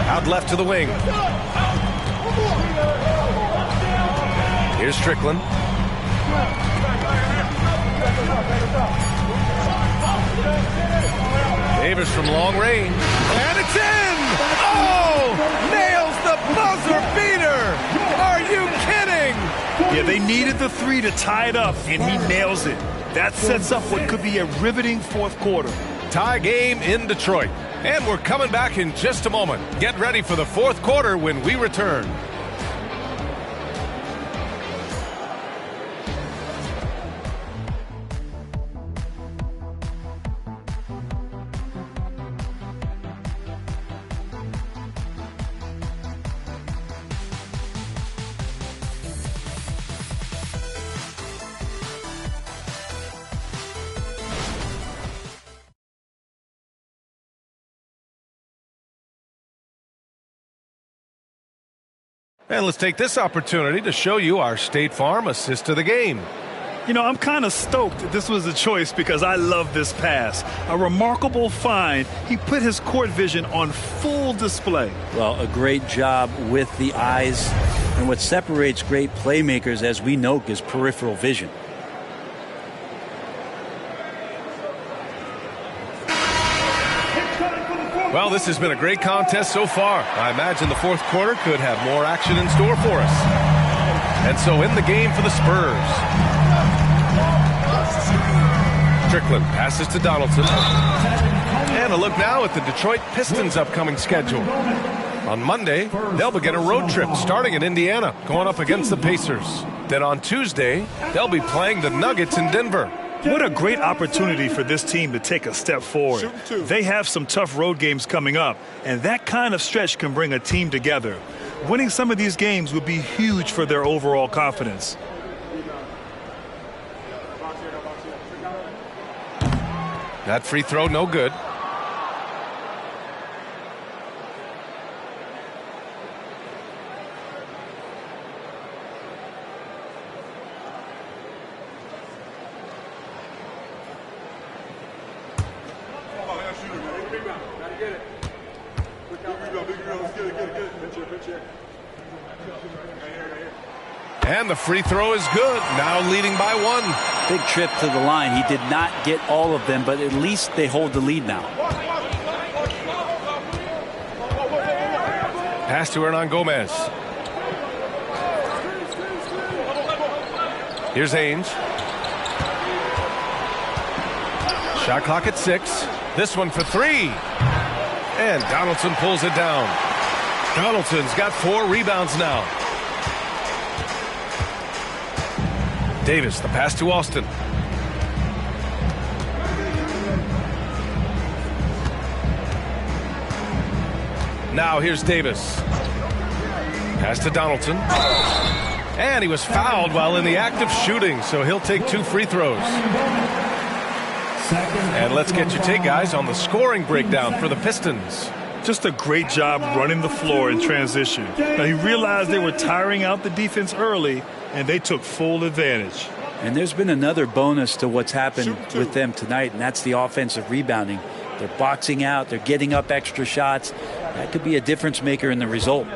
Out left to the wing. Here's Strickland. Davis from long range. And it's in! Oh! Nails the buzzer beater! Are you kidding? Yeah, they needed the 3 to tie it up, and he nails it. That sets up what could be a riveting fourth quarter. Tie game in Detroit. And we're coming back in just a moment. Get ready for the fourth quarter when we return. And let's take this opportunity to show you our State Farm assist to the game. You know, I'm kind of stoked that this was a choice because I love this pass. A remarkable find. He put his court vision on full display. Well, a great job with the eyes. And what separates great playmakers, as we know, is peripheral vision. Well, this has been a great contest so far. I imagine the fourth quarter could have more action in store for us. And so in the game for the Spurs. Strickland passes to Donaldson. And a look now at the Detroit Pistons' upcoming schedule. On Monday, they'll begin a road trip starting in Indiana, going up against the Pacers. Then on Tuesday, they'll be playing the Nuggets in Denver. What a great opportunity for this team to take a step forward. They have some tough road games coming up, and that kind of stretch can bring a team together. Winning some of these games would be huge for their overall confidence. That free throw, no good. And the free throw is good. Now leading by one. Big trip to the line. He did not get all of them, but at least they hold the lead now. Pass to Hernan Gomez. Here's Ainge. Shot clock at 6. This one for 3. And Donaldson pulls it down. Donaldson's got 4 rebounds now. Davis, the pass to Austin. Now here's Davis. Pass to Donaldson. And he was fouled while in the act of shooting, so he'll take 2 free throws. And let's get your take, guys, on the scoring breakdown for the Pistons. Just a great job running the floor in transition. Now, he realized they were tiring out the defense early, and they took full advantage. And there's been another bonus to what's happened with them tonight, and that's the offensive rebounding. They're boxing out. They're getting up extra shots. That could be a difference maker in the result.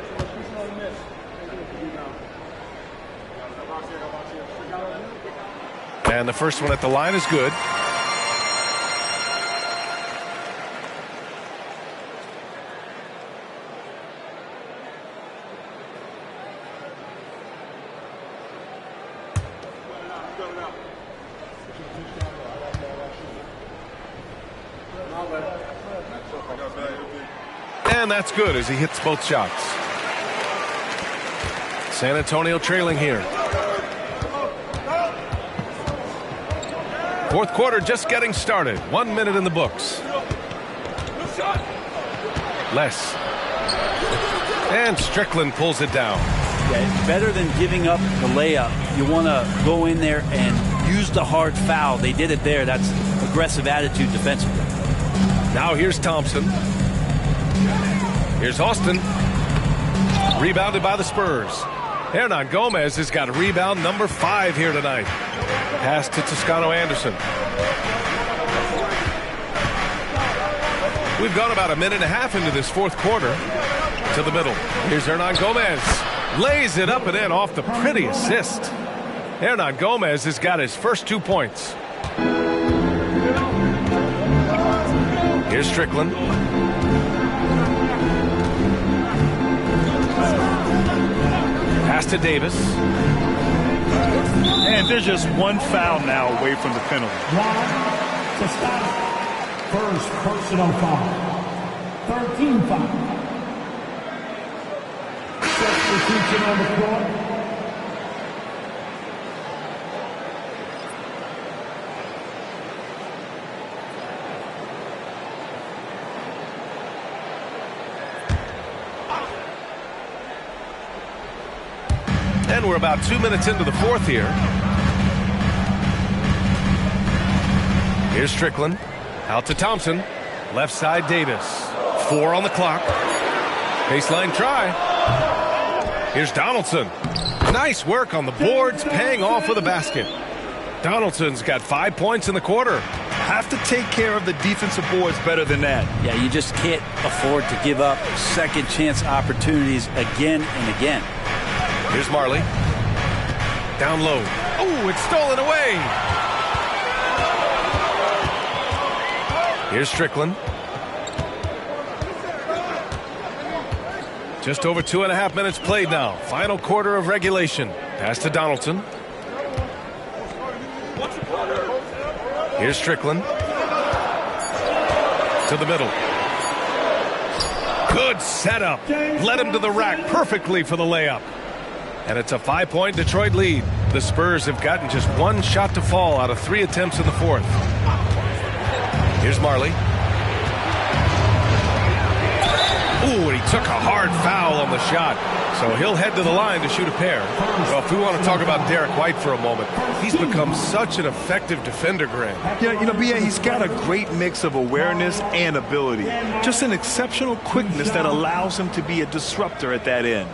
And the first one at the line is good. And that's good as he hits both shots. San Antonio trailing here. Fourth quarter just getting started. 1 minute in the books. Less. And Strickland pulls it down. Yeah, better than giving up the layup. You want to go in there and use the hard foul. They did it there. That's aggressive attitude defensively. Now here's Thompson. Here's Austin. Rebounded by the Spurs. Hernan Gomez has got rebound number 5 here tonight. Pass to Toscano Anderson. We've gone about a minute and a half into this fourth quarter. To the middle. Here's Hernan Gomez. Lays it up and in off the pretty assist. Hernan Gomez has got his first 2 points. Here's Strickland. Pass to Davis. And there's just one foul now away from the penalty. To stop. First personal foul. 13 foul. Substitution on the court. And we're about 2 minutes into the fourth here. Here's Strickland. Out to Thompson. Left side Davis. 4 on the clock. Baseline try. Here's Donaldson. Nice work on the boards, paying off with a basket. Donaldson's got 5 points in the quarter. Have to take care of the defensive boards better than that. Yeah, you just can't afford to give up second chance opportunities again and again. Here's Marley. Down low. Oh, it's stolen away. Here's Strickland. Just over 2.5 minutes played now. Final quarter of regulation. Pass to Donaldson. Here's Strickland. To the middle. Good setup. Led him to the rack perfectly for the layup. And it's a 5-point Detroit lead. The Spurs have gotten just one shot to fall out of 3 attempts in the fourth. Here's Marley. Ooh, and he took a hard foul on the shot. So he'll head to the line to shoot a pair. Well, if we want to talk about Derek White for a moment, he's become such an effective defender, Greg. Yeah, B.A., he's got a great mix of awareness and ability. Just an exceptional quickness that allows him to be a disruptor at that end.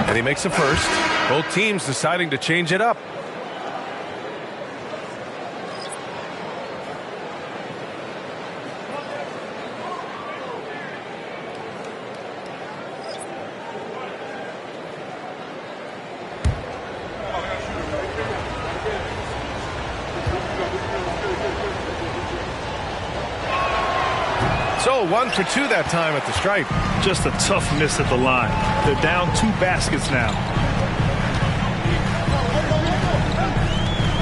And he makes a first. Both teams deciding to change it up. So 1 for 2 that time at the stripe. Just a tough miss at the line. They're down 2 baskets now.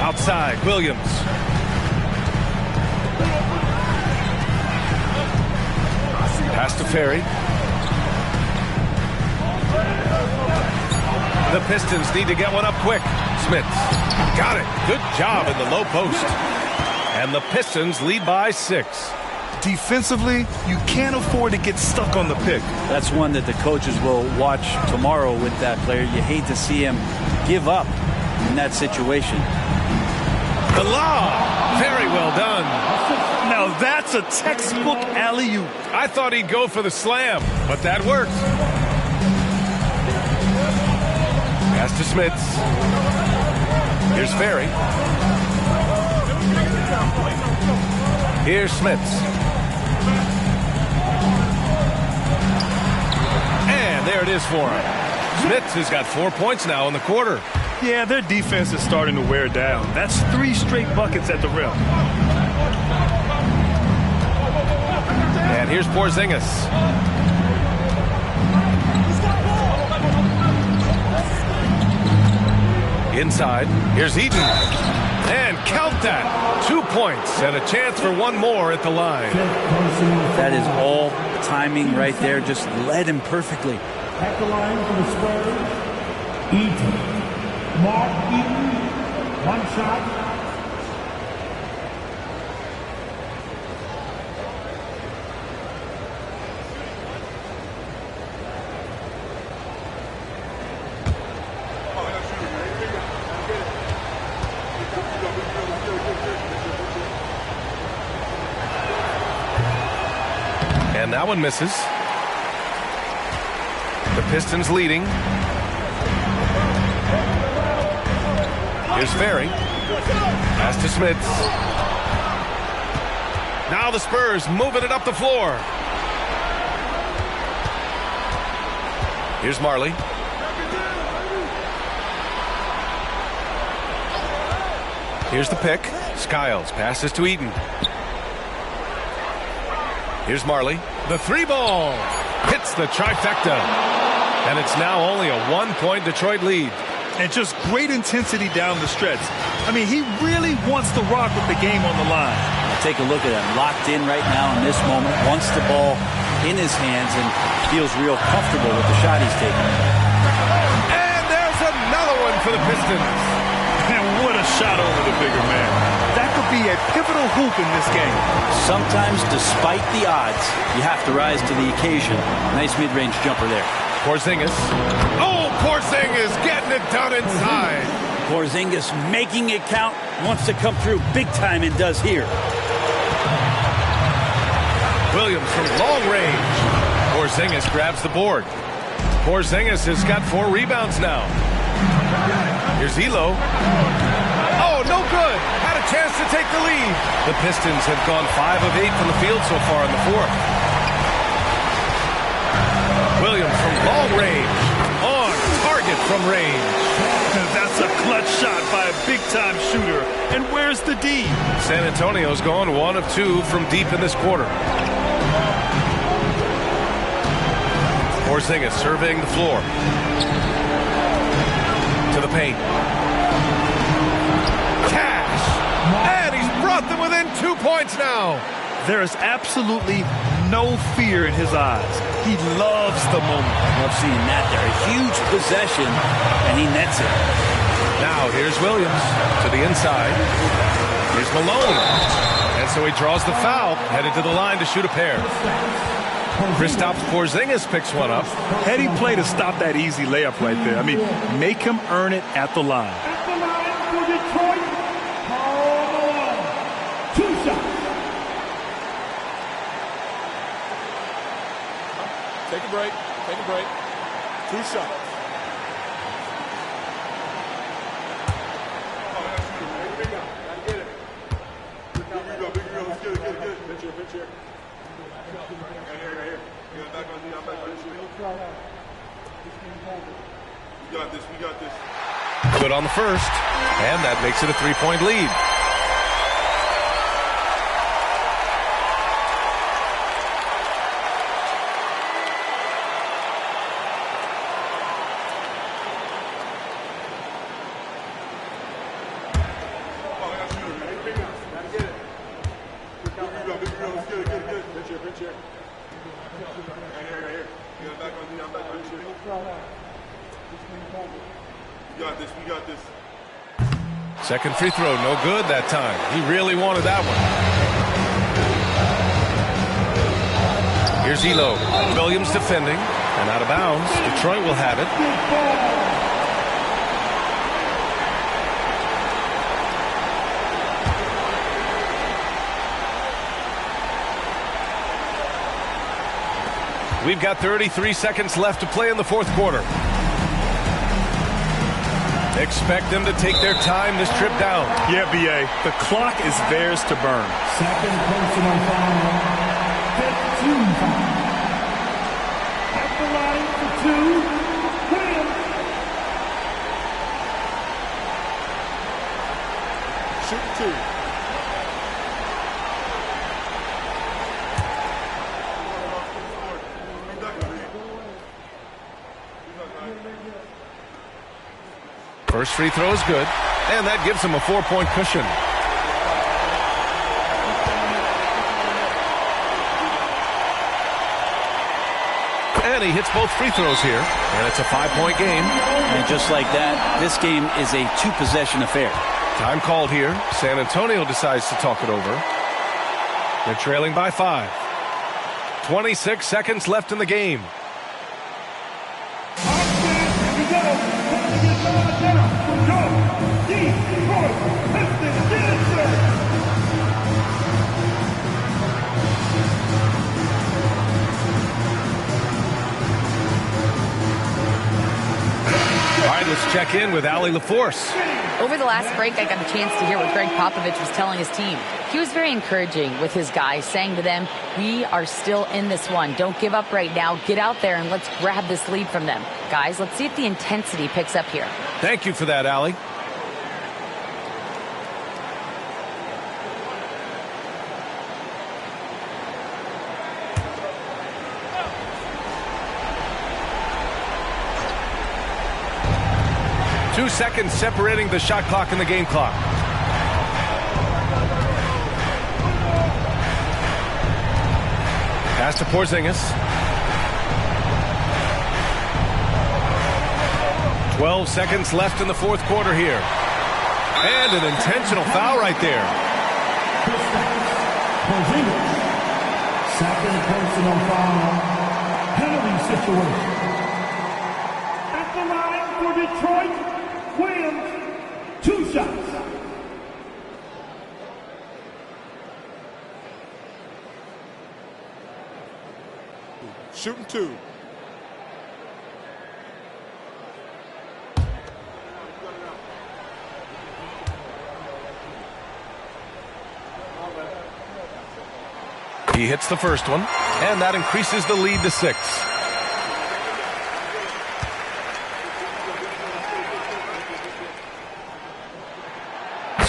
Outside, Williams. Pass to Ferry. The Pistons need to get one up quick. Smith got it. Good job in the low post. And the Pistons lead by 6. Defensively, you can't afford to get stuck on the pick. That's one that the coaches will watch tomorrow with that player. You hate to see him give up in that situation. The lob. Very well done. Now that's a textbook alley-oop. I thought he'd go for the slam, but that worked. Pass to Smits. Here's Ferry. Here's Smits. And there it is for him. Smits has got 4 points now in the quarter. Yeah, their defense is starting to wear down. That's 3 straight buckets at the rim. And here's Porzingis. Inside, here's Eden. And count that. 2 points and a chance for one more at the line. That is all timing right there. Just led him perfectly. At the line for the Spurs, Eden. Mark Eden, 1 shot. And that one misses. The Pistons leading. Here's Ferry. Pass to Smits. Now the Spurs moving it up the floor. Here's Marley. Here's the pick. Skiles passes to Eaton. Here's Marley. The 3-ball hits the trifecta. And it's now only a 1-point Detroit lead. And just great intensity down the stretch. I mean, he really wants to rock with the game on the line. Take a look at him. Locked in right now in this moment. Wants the ball in his hands and feels real comfortable with the shot he's taking. And there's another one for the Pistons. And what a shot over the bigger man. That could be a pivotal hoop in this game. Sometimes, despite the odds, you have to rise to the occasion. Nice mid-range jumper there. Porzingis. Oh, Porzingis getting it done inside. Porzingis making it count, wants to come through big time and does here. Williams from long range. Porzingis grabs the board. Porzingis has got 4 rebounds now. Here's Elo. Oh, no good. Had a chance to take the lead. The Pistons have gone 5 of 8 from the field so far in the fourth. Williams from long range. On target from range. That's a clutch shot by a big-time shooter. And where's the D? San Antonio's gone 1 of 2 from deep in this quarter. Porzingis surveying the floor. To the paint. Cash! And he's brought them within 2 points now. There is absolutely no fear in his eyes. He loves the moment. Love seeing that there. A huge possession, and he nets it. Now here's Williams to the inside. Here's Malone. And so he draws the foul, headed to the line to shoot a pair. Kristaps Porzingis picks one up. Heady play to stop that easy layup right there. I mean, make him earn it at the line. At the line for Detroit, Karl Malone. 2 shots. Take a break. Take a break. 2 shots. We got this. Good on the first, and that makes it a 3-point lead. We got this. Second free throw, no good that time. He really wanted that one. Here's Elo. Williams defending, and out of bounds. Detroit will have it. We've got 33 seconds left to play in the fourth quarter. Expect them to take their time this trip down. Yeah, B.A. The clock is theirs to burn. Second personal foul. 15 foul. At the line for 2, Williams. Shoot 2. First free throw is good, and that gives him a 4-point cushion. And he hits both free throws here, and it's a 5-point game. And just like that, this game is a 2-possession affair. Time called here. San Antonio decides to talk it over. They're trailing by 5. 26 seconds left in the game. All right, let's check in with Allie LaForce. Over the last break, I got a chance to hear what Greg Popovich was telling his team. He was very encouraging with his guys, saying to them, we are still in this one. Don't give up right now. Get out there and let's grab this lead from them. Guys, let's see if the intensity picks up here. Thank you for that, Allie. Two seconds separating the shot clock and the game clock. Pass to Porzingis. 12 seconds left in the fourth quarter here. And an intentional foul right there. Porzingis. Second personal foul. Penalty situation. At the line for Detroit, Williams. Shooting 2. He hits the first one, and that increases the lead to 6.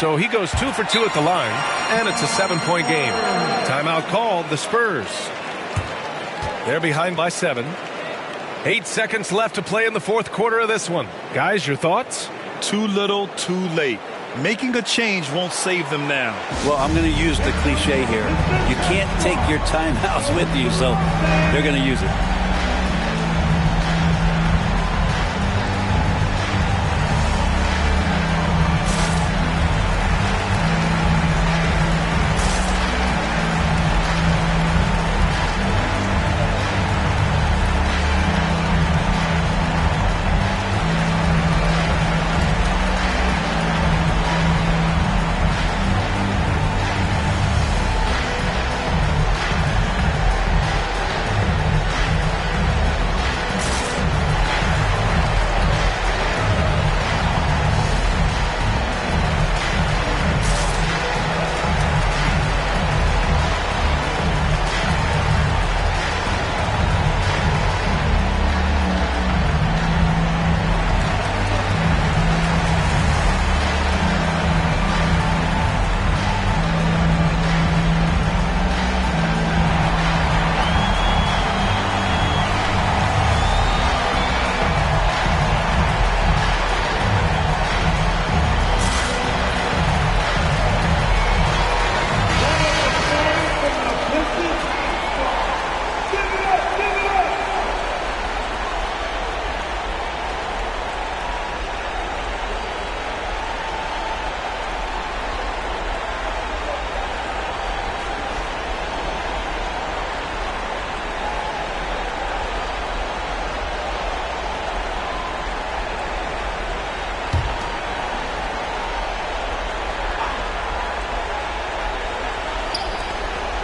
So he goes 2 for 2 at the line, and it's a 7-point game. Timeout called, the Spurs. They're behind by 7. 8 seconds left to play in the fourth quarter of this one. Guys, your thoughts? Too little, too late. Making a change won't save them now. Well, I'm going to use the cliche here. You can't take your timeouts with you, so they're going to use it.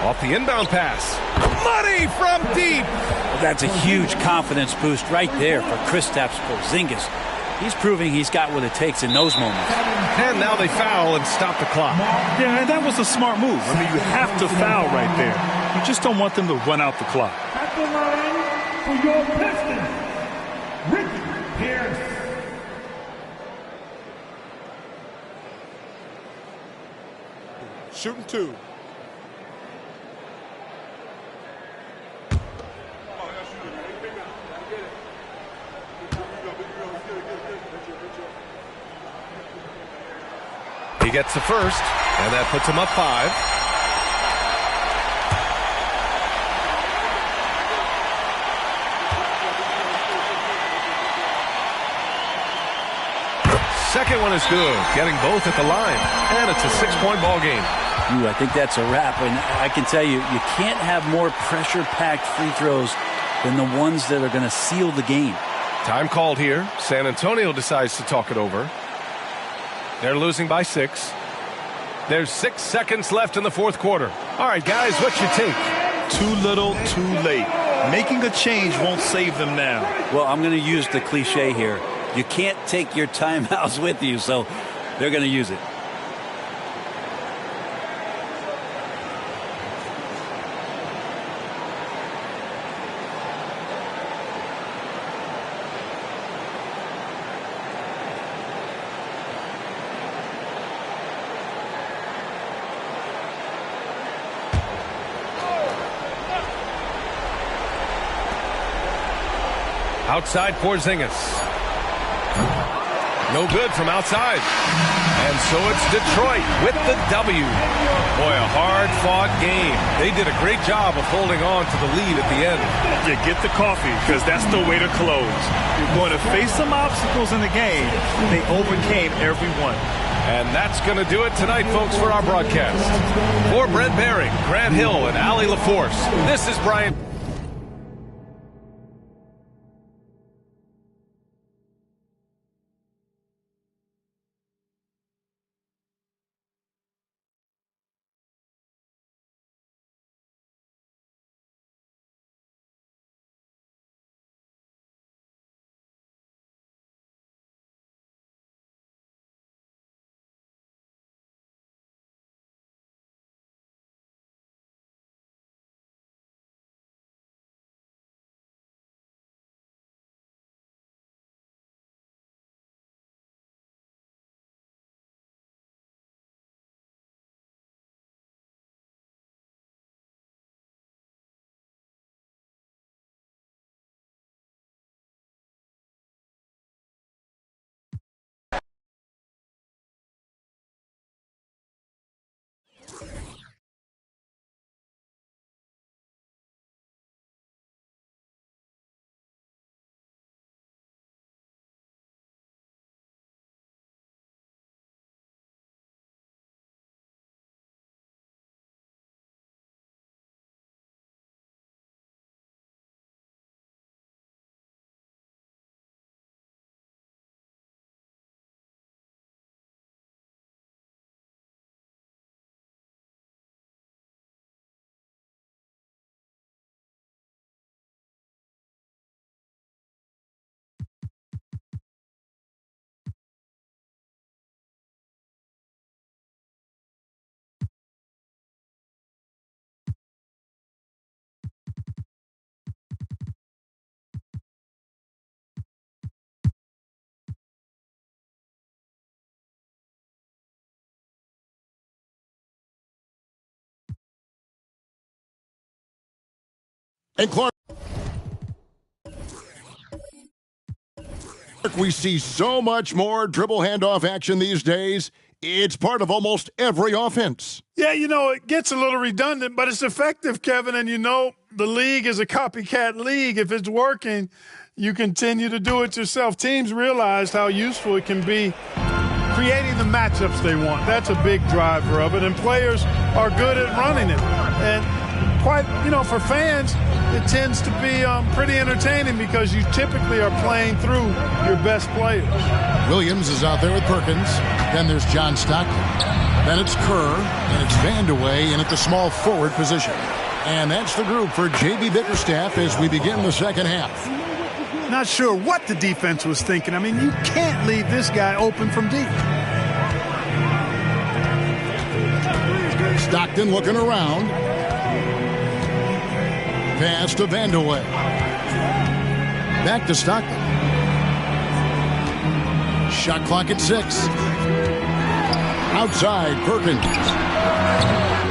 Off the inbound pass. Money from deep. That's a huge confidence boost right there for Kristaps Porzingis. He's proving he's got what it takes in those moments. And now they foul and stop the clock. Yeah, that was a smart move. I mean, you have to foul right there. You just don't want them to run out the clock. At the line for your Pistons, Ricky Pierce. Shooting 2. He gets the first, and that puts him up 5. Second one is good, getting both at the line, and it's a 6-point ball game. I think that's a wrap, and I can tell you, you can't have more pressure-packed free throws than the ones that are going to seal the game. Time called here. San Antonio decides to talk it over. They're losing by 6. There's 6 seconds left in the fourth quarter. All right, guys, what's your take? Too little, too late. Making a change won't save them now. Well, I'm going to use the cliche here. You can't take your timeouts with you, so they're going to use it. Outside Porzingis. No good from outside. And so it's Detroit with the W. Boy, a hard-fought game. They did a great job of holding on to the lead at the end. Yeah, get the coffee, because that's the way to close. You're going to face some obstacles in the game. They overcame every one. And that's going to do it tonight, folks, for our broadcast. For Brent Behring, Grant Hill, and Allie LaForce, this is Brian. And Clark. We see so much more dribble handoff action these days. It's part of almost every offense. Yeah, it gets a little redundant, but it's effective, Kevin. And the league is a copycat league. If it's working, you continue to do it yourself. Teams realize how useful it can be creating the matchups they want. That's a big driver of it, and players are good at running it. And quite, for fans, it tends to be pretty entertaining because you typically are playing through your best players. Williams is out there with Perkins. Then there's John Stockton. Then it's Kerr, and it's Vandeweghe in at the small forward position. And that's the group for J.B. Bickerstaff as we begin the second half. Not sure what the defense was thinking. I mean, you can't leave this guy open from deep. Stockton looking around. Pass to Vandeweghe. Back to Stockton. Shot clock at 6. Outside, Perkins.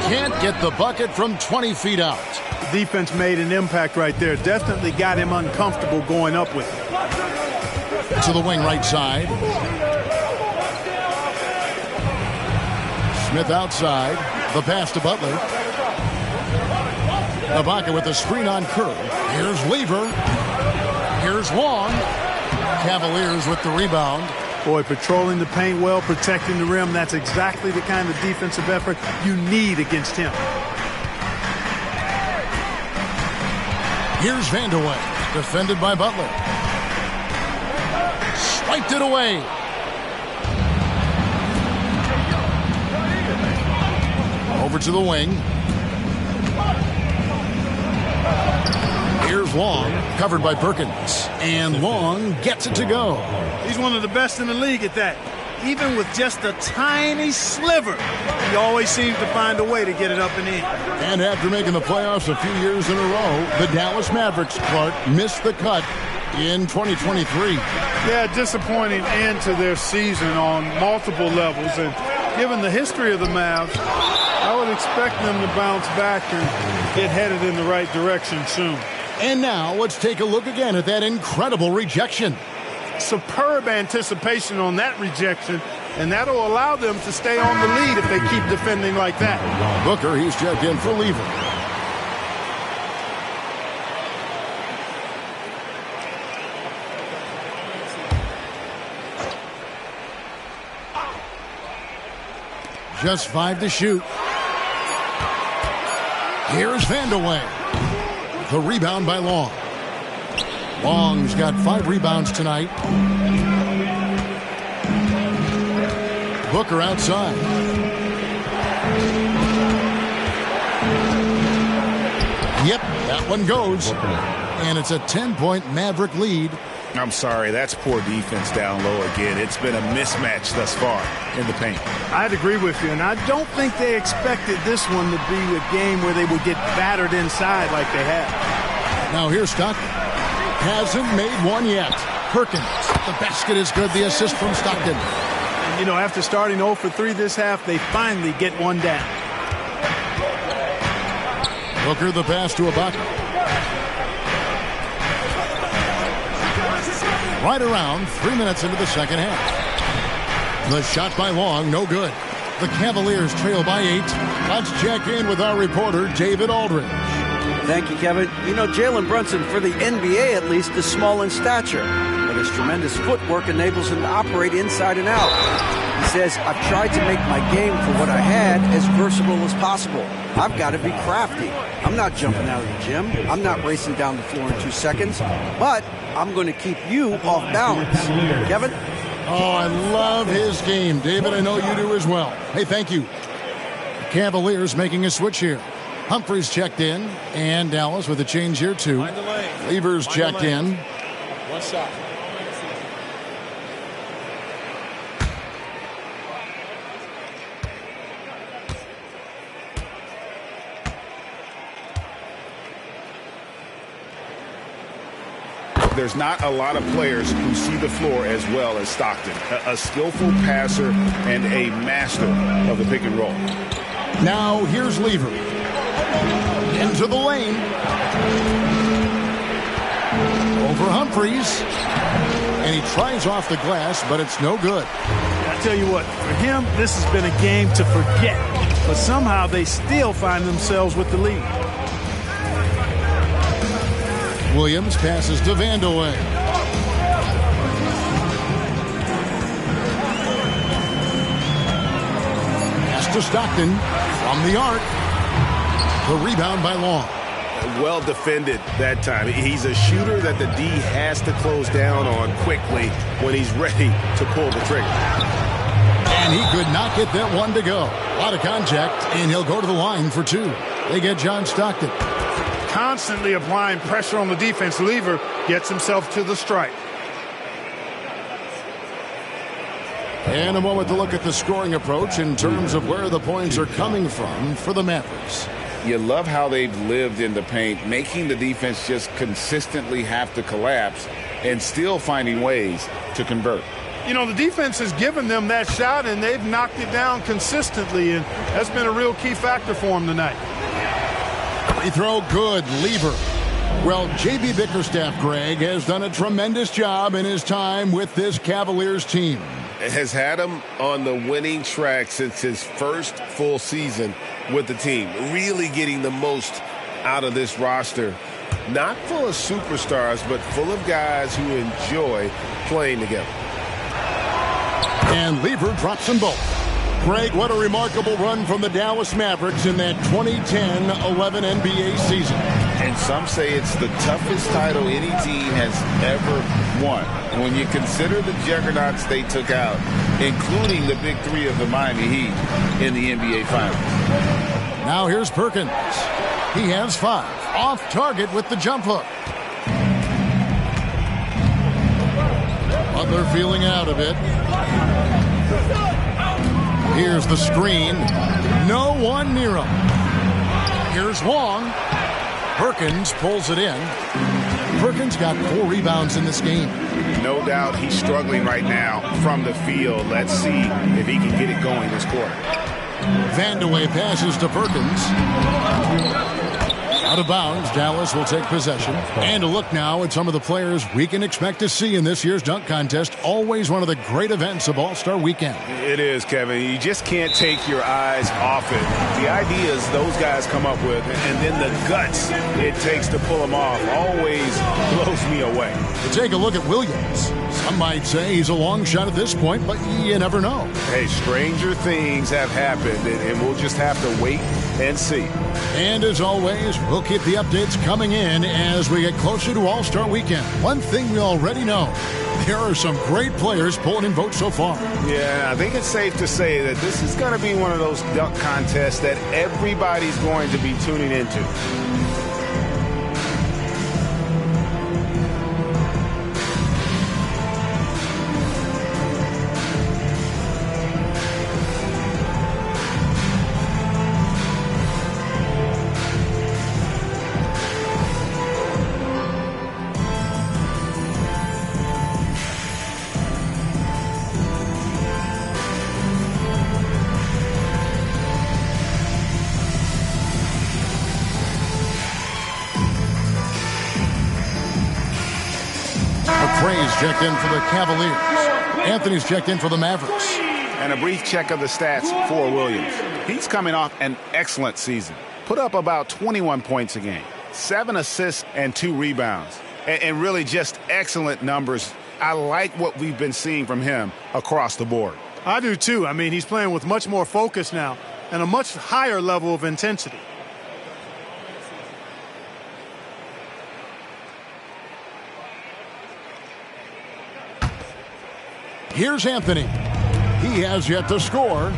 Can't get the bucket from 20 feet out. The defense made an impact right there. Definitely got him uncomfortable going up with it. To the wing right side. Smith outside. The pass to Butler. Ibaka with the screen on Kerr. Here's Lever. Here's Long. Cavaliers with the rebound. Boy, patrolling the paint well, protecting the rim. That's exactly the kind of defensive effort you need against him. Here's Vandeweghe. Defended by Butler. Swiped it away. Over to the wing. Here's Long, covered by Perkins. And Long gets it to go. He's one of the best in the league at that. Even with just a tiny sliver, he always seems to find a way to get it up and in. And after making the playoffs a few years in a row, the Dallas Mavericks, Clark, missed the cut in 2023. Yeah, disappointing end to their season on multiple levels. And given the history of the Mavs, I would expect them to bounce back and get headed in the right direction soon. And now let's take a look again at that incredible rejection. Superb anticipation on that rejection, and that'll allow them to stay on the lead if they keep defending like that. Booker, he's checked in for Lever. Just 5 to shoot. Here's Vandeweghe. The rebound by Long. Long's got 5 rebounds tonight. Booker outside. Yep, that one goes. And it's a 10-point Maverick lead. I'm sorry, that's poor defense down low again. It's been a mismatch thus far in the paint. I'd agree with you, and I don't think they expected this one to be a game where they would get battered inside like they have. Now here's Stockton. Hasn't made one yet. Perkins. The basket is good. The assist from Stockton. And, after starting 0 for 3 this half, they finally get one down. Booker the pass to Ibaka. Right around 3 minutes into the second half. The shot by Long, no good. The Cavaliers trail by 8. Let's check in with our reporter, David Aldridge. Thank you, Kevin. Jalen Brunson, for the NBA at least, is small in stature, but his tremendous footwork enables him to operate inside and out. He says, I've tried to make my game for what I had as versatile as possible. I've got to be crafty. I'm not jumping out of the gym. I'm not racing down the floor in 2 seconds, but I'm going to keep you off balance. Kevin? Oh, I love his game. David, I know you do as well. Hey, thank you. The Cavaliers making a switch here. Humphries checked in, and Dallas with a change here too. Levers checked in. One shot. There's not a lot of players who see the floor as well as Stockton. A skillful passer and a master of the pick and roll. Now here's Lever. Into the lane. for Humphries. And he tries off the glass, but it's no good. I tell you what, for him, this has been a game to forget. But somehow they still find themselves with the lead. Williams passes to Vandeweghe. Pass to Stockton from the arc. The rebound by Long. Well defended that time. He's a shooter that the D has to close down on quickly when he's ready to pull the trigger. And he could not get that one to go. A lot of contact, and he'll go to the line for two. They get John Stockton. Constantly applying pressure on the defense. Lever gets himself to the stripe. And a moment to look at the scoring approach in terms of where the points are coming from for the Mavericks. You love how they've lived in the paint, making the defense just consistently have to collapse and still finding ways to convert. You know, the defense has given them that shot, and they've knocked it down consistently, and that's been a real key factor for them tonight. Free throw good, Lever. Well, J.B. Bickerstaff, Greg, has done a tremendous job in his time with this Cavaliers team. Has had him on the winning track since his first full season with the team. Really getting the most out of this roster. Not full of superstars, but full of guys who enjoy playing together. And Lever drops them both. Greg, what a remarkable run from the Dallas Mavericks in that 2010-11 NBA season. And some say it's the toughest title any team has ever won. When you consider the juggernauts they took out, including the big three of the Miami Heat in the NBA Finals. Now here's Perkins. He has 5. Off target with the jump hook. Butler feeling out of it. Here's the screen. No one near him. Here's Long. Perkins pulls it in. Perkins got 4 rebounds in this game. No doubt he's struggling right now from the field. Let's see if he can get it going this quarter. Vandeweghe passes to Perkins. Out of bounds, Dallas will take possession. And a look now at some of the players we can expect to see in this year's dunk contest. Always one of the great events of All-Star Weekend. It is, Kevin. You just can't take your eyes off it. The ideas those guys come up with, and then the guts it takes to pull them off, always blows me away. To take a look at Williams. Some might say he's a long shot at this point, but you never know. Hey, stranger things have happened, and we'll just have to wait and see. And as always, we'll keep the updates coming in as we get closer to All-Star Weekend. One thing we already know, there are some great players pulling in votes so far. Yeah, I think it's safe to say that this is going to be one of those dunk contests that everybody's going to be tuning into. McRae's checked in for the Cavaliers. Anthony's checked in for the Mavericks. And a brief check of the stats for Williams. He's coming off an excellent season. Put up about 21 points a game, 7 assists and 2 rebounds. And really just excellent numbers. I like what we've been seeing from him across the board. I do too. I mean, he's playing with much more focus now and a much higher level of intensity. Here's Anthony. He has yet to score.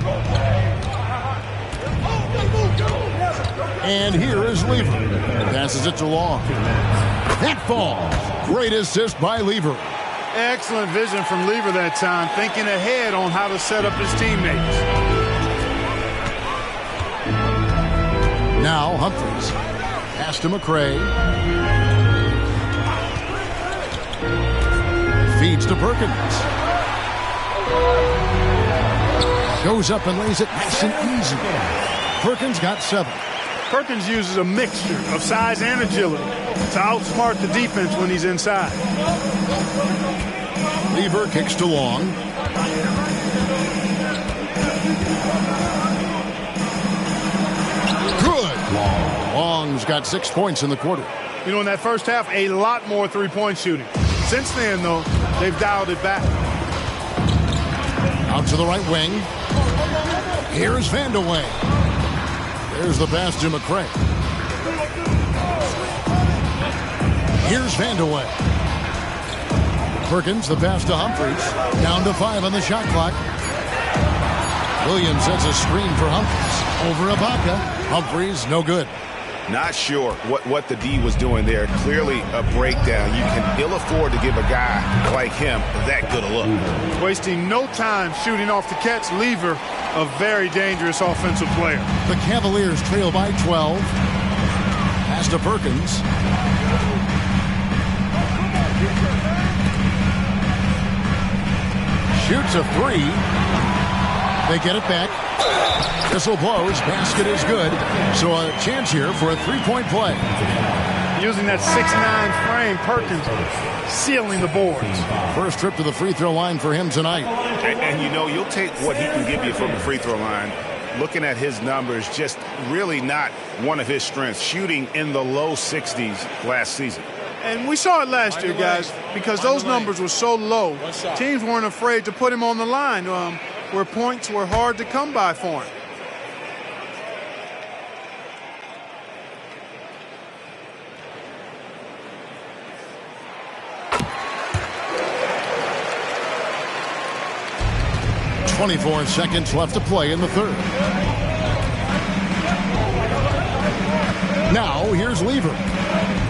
And here is Lever. Passes it to Long. That falls. Great assist by Lever. Excellent vision from Lever that time, thinking ahead on how to set up his teammates. Now Humphries. Pass to McRae. Feeds to Perkins. Goes up and lays it nice and easy. Perkins got 7. Perkins uses a mixture of size and agility to outsmart the defense when he's inside. Lever kicks to Long. Good. Long's got 6 points in the quarter. You know, in that first half, a lot more three-point shooting. Since then, though, they've dialed it back. Out to the right wing. Here's Vandeweghe. There's the pass to McCray. Here's Vandeweghe. Perkins, the pass to Humphries. Down to 5 on the shot clock. Williams sets a screen for Humphries. Over Ibaka. Humphries, no good. Not sure what the D was doing there. Clearly a breakdown. You can ill afford to give a guy like him that good a look. Wasting no time shooting off the catch. Lever, a very dangerous offensive player. The Cavaliers trail by 12. Pass to Perkins. Shoots a 3. They get it back. Whistle blows. Basket is good. So a chance here for a three-point play. Using that 6'9" frame, Perkins sealing the boards. First trip to the free throw line for him tonight. And you know, you'll take what he can give you from the free throw line. Looking at his numbers, just really not one of his strengths. Shooting in the low 60s last season. And we saw it last year, guys, because those numbers were so low. Teams weren't afraid to put him on the line where points were hard to come by for him. .24 seconds left to play in the third. Now here's Lever.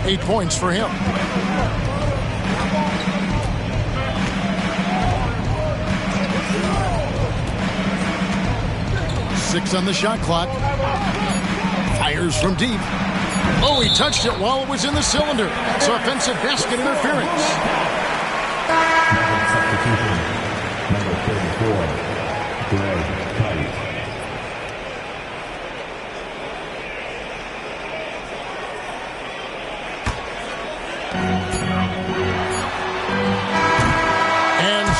8 points for him. Six on the shot clock. Fires from deep. Oh, he touched it while it was in the cylinder. That's offensive basket interference. Number 34, Greg Kite.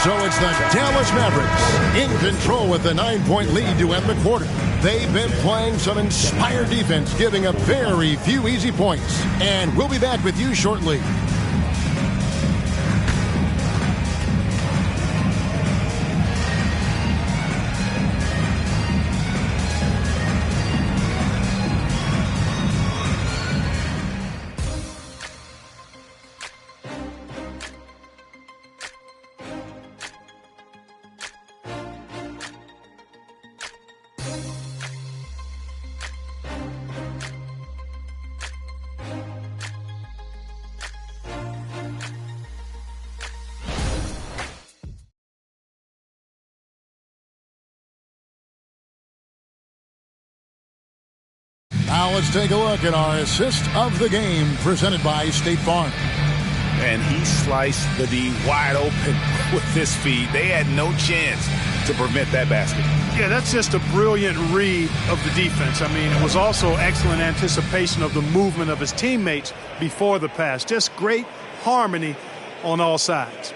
So it's the Dallas Mavericks in control with the 9-point lead to end the quarter. They've been playing some inspired defense, giving up very few easy points. And we'll be back with you shortly. Now let's take a look at our assist of the game presented by State Farm. And he sliced the D wide open with his feet. They had no chance to prevent that basket. Yeah, that's just a brilliant read of the defense. I mean, it was also excellent anticipation of the movement of his teammates before the pass. Just great harmony on all sides.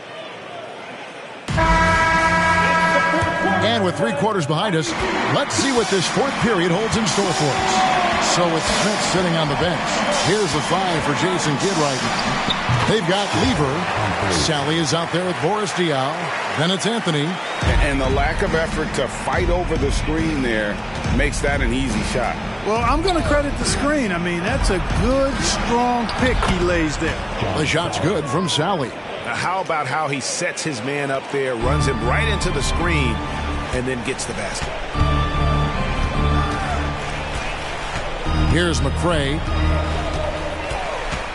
And with 3 quarters behind us, let's see what this fourth period holds in store for us. So it's Smith sitting on the bench. Here's the 5 for Jason Kidd right now. They've got Lever. Sally is out there with Boris Diaw. Then it's Anthony. And the lack of effort to fight over the screen there makes that an easy shot. Well, I'm going to credit the screen. I mean, that's a good, strong pick he lays there. The shot's good from Sally. Now, how about how he sets his man up there, runs him right into the screen, and then gets the basket. Here's McCray.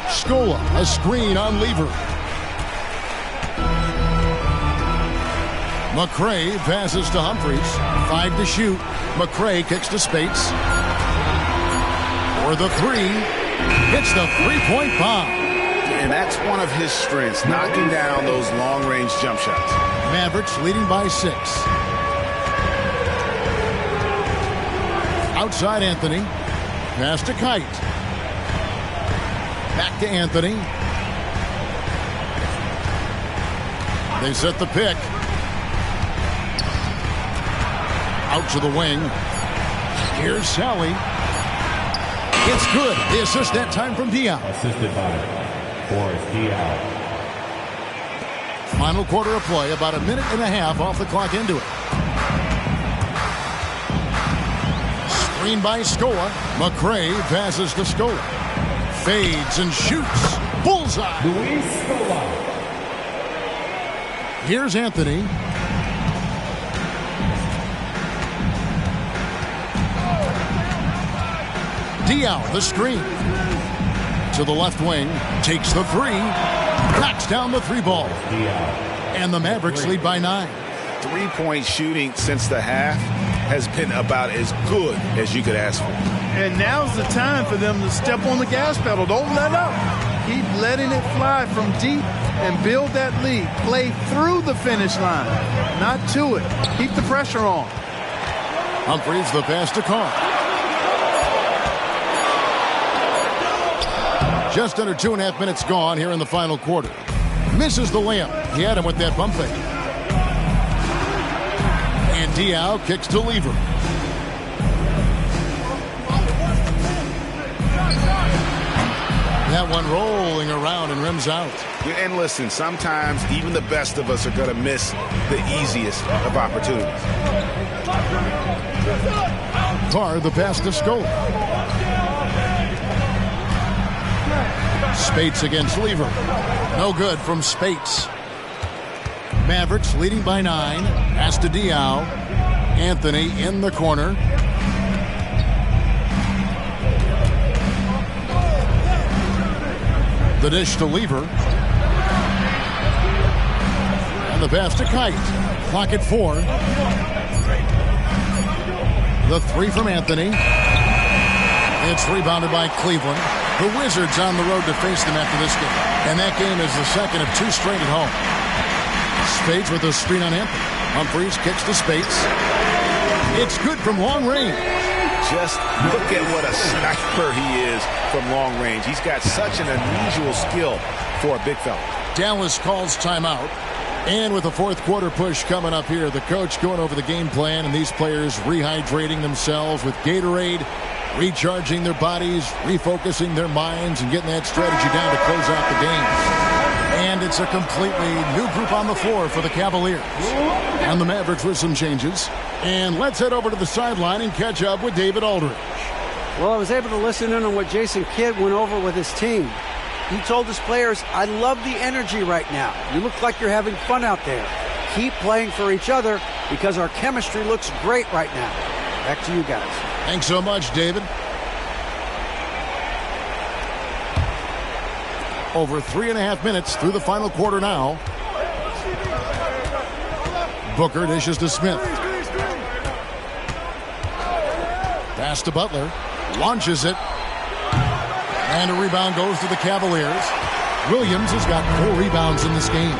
Scola, a screen on Lever. McCray passes to Humphries. 5 to shoot. McCray kicks to Spates. For the 3. Hits the three-point bomb. And that's one of his strengths, knocking down those long-range jump shots. Mavericks leading by 6. Outside Anthony. Pass to Kite. Back to Anthony. They set the pick. Out to the wing. Here's Sally. It's good. The assist that time from Diaw. Assisted by Boris Diaw. Final quarter of play, about a minute and a half off the clock into it. Screen by Scola. McCray passes to Scola. Fades and shoots. Bullseye. Luis Scola. Here's Anthony. Diaw, the screen. To the left wing. Takes the three. Knocks down the three ball. And the Mavericks lead by 9. Three-point shooting since the half has been about as good as you could ask for. And now's the time for them to step on the gas pedal. Don't let up. Keep letting it fly from deep and build that lead. Play through the finish line, not to it. Keep the pressure on. Humphries the pass to Carr. Just under 2.5 minutes gone here in the final quarter. Misses the layup. He had him with that bump fake. And Diaw kicks to Lever. That one rolling around and rims out. And listen, sometimes even the best of us are going to miss the easiest of opportunities. Carr the pass to Scola. Spates against Lever. No good from Spates. Mavericks leading by 9. Pass to Diaw. Anthony in the corner. The dish to Lever. And the pass to Kite. Clock at 4. The three from Anthony. It's rebounded by Cleveland. The Wizards on the road to face them after this game. And that game is the second of 2 straight at home. Spates with a screen on Anthony. Humphries kicks to Spates. It's good from long range. Just look at what a sniper he is from long range. He's got such an unusual skill for a big fella. Dallas calls timeout. And with the fourth quarter push coming up here, the coach going over the game plan and these players rehydrating themselves with Gatorade, recharging their bodies, refocusing their minds, and getting that strategy down to close out the game. And it's a completely new group on the floor for the Cavaliers. And the Mavericks with some changes. And let's head over to the sideline and catch up with David Aldridge. Well, I was able to listen in on what Jason Kidd went over with his team. He told his players, I love the energy right now. You look like you're having fun out there. Keep playing for each other because our chemistry looks great right now. Back to you guys. Thanks so much, David. Over 3.5 minutes through the final quarter now. Booker dishes to Smith. Pass to Butler. Launches it. And a rebound goes to the Cavaliers. Williams has got 4 rebounds in this game.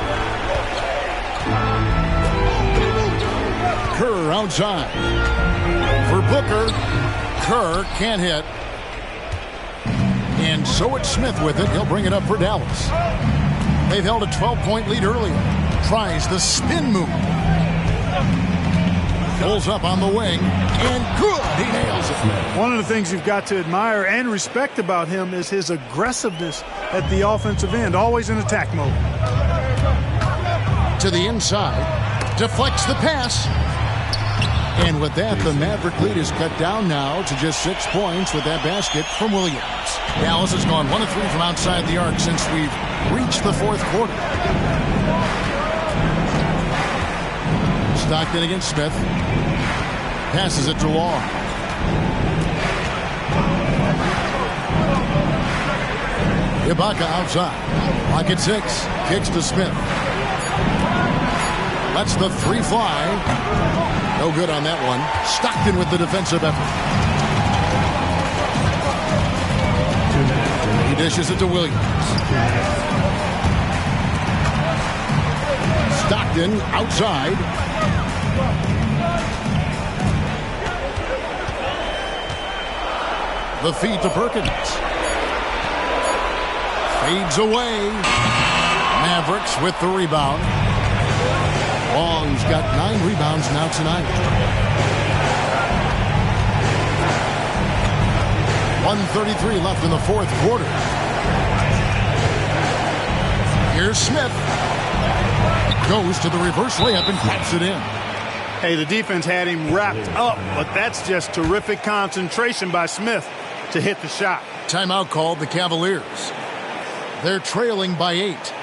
Kerr outside. For Booker. Kerr can't hit. And so it's Smith with it. He'll bring it up for Dallas. They've held a 12-point lead earlier. Tries the spin move. Pulls up on the wing. And good. He nails it. One of the things you've got to admire and respect about him is his aggressiveness at the offensive end. Always in attack mode. To the inside. Deflects the pass. And with that, the Maverick lead is cut down now to just 6 points with that basket from Williams. Dallas has gone 1 of 3 from outside the arc since we've reached the fourth quarter. Stockton against Smith. Passes it to Law. Ibaka outside. Lock at 6. Kicks to Smith. Lets the 3 fly. No good on that one. Stockton with the defensive effort. He dishes it to Williams. Stockton outside. The The feed to Perkins. Fades away. Mavericks with the rebound. Long's got 9 rebounds now tonight. 1:33 left in the fourth quarter. Here's Smith. Goes to the reverse layup and claps it in. Hey, the defense had him wrapped up, but that's just terrific concentration by Smith to hit the shot. Timeout called the Cavaliers. They're trailing by 8.